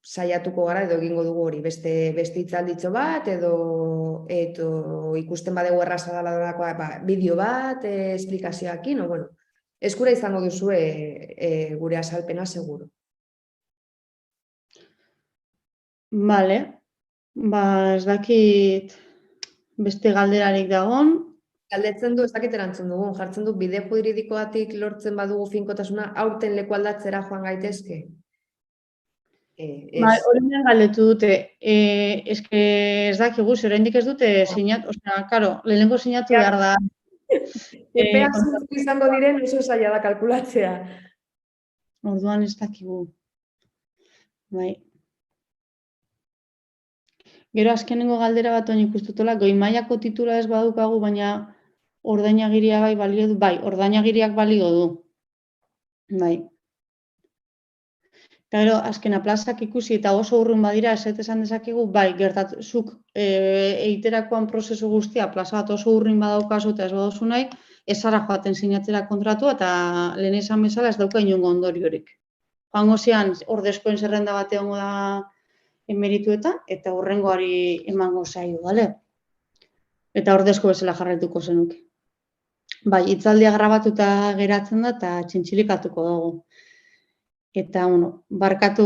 saiatuko gara edo egingo dugu hori, beste hitzalditxo bat edo ikusten badegu erraza dela dorakoa, bideo bat, esplikazioakin, bueno, eskura izango duzu gure azalpena seguro. Vale, ez dakit beste galderarik dagon. Galdetzen du, ez dakit erantzun dugun, jartzen du bide juridikoatik lortzen badugu finkotasuna, aurten leku aldatzera joan gaitezke? Horrean galdetu dute, eske ez dakigu, oraindik ez dute sinatu, lehenengo sinatu behar da. Epeak zuztu izango diren oso zaila da kalkulatzea. Orduan ez dakigu. Bai. Gero azkenengo galdera bat oin ikustutola, goi mailako titula ez badukagu, baina ordainagiria bai balio du. Bai, ordainagiriak balio du. Bai. Gero, azkena plazak ikusi eta oso urrun badira, ez esan dezakegu, bai, gertatzuk egiterakoan prozesu guztia, plaza bat oso urrin badaukazu eta ez baduzu nahi, ez zara joaten sinatzera kontratu eta lehen esan bezala ez dauka inongo ondoriorik. Joango zean, ordezkoen zerrenda bat egongo da emerituetan, eta hurrengoari emango zaio, bale? Eta ordezko bezala jarraituko zenuke. Bai, hitzaldia grabatuta geratzen da eta txintxilikatuko dugu. Eta, barkatu,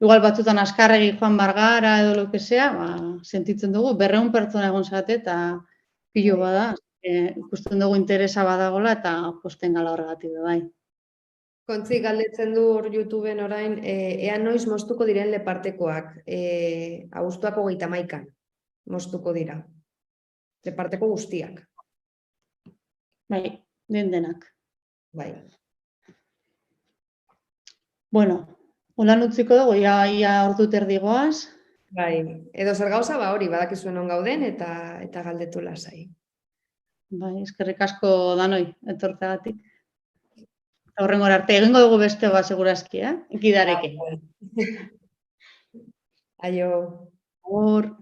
igual batzutan askarregi joan bargara edo lo que sea, sentitzen dugu, 200 pertsona egon zate eta pilo bada, ikusten dugu interesa badagola eta posten gala horregatik bai. Kontzi galdetzen du hor YouTubeen orain, ea noiz moztuko diren lepartekoak, abuztuak 31 moztuko dira, leparteko guztiak. Bai, denak. Bai. Bueno, holan utziko dugu, ia ordu terdigoaz. Bai, edo zer gauza, hori, badakizuen on gauden eta galdetu lasai. Bai, eskerrik asko danoi, etortzeagatik. Horrengora arte, egingo dugu beste bat segurazki, Ekidarekin. Aio. Hor.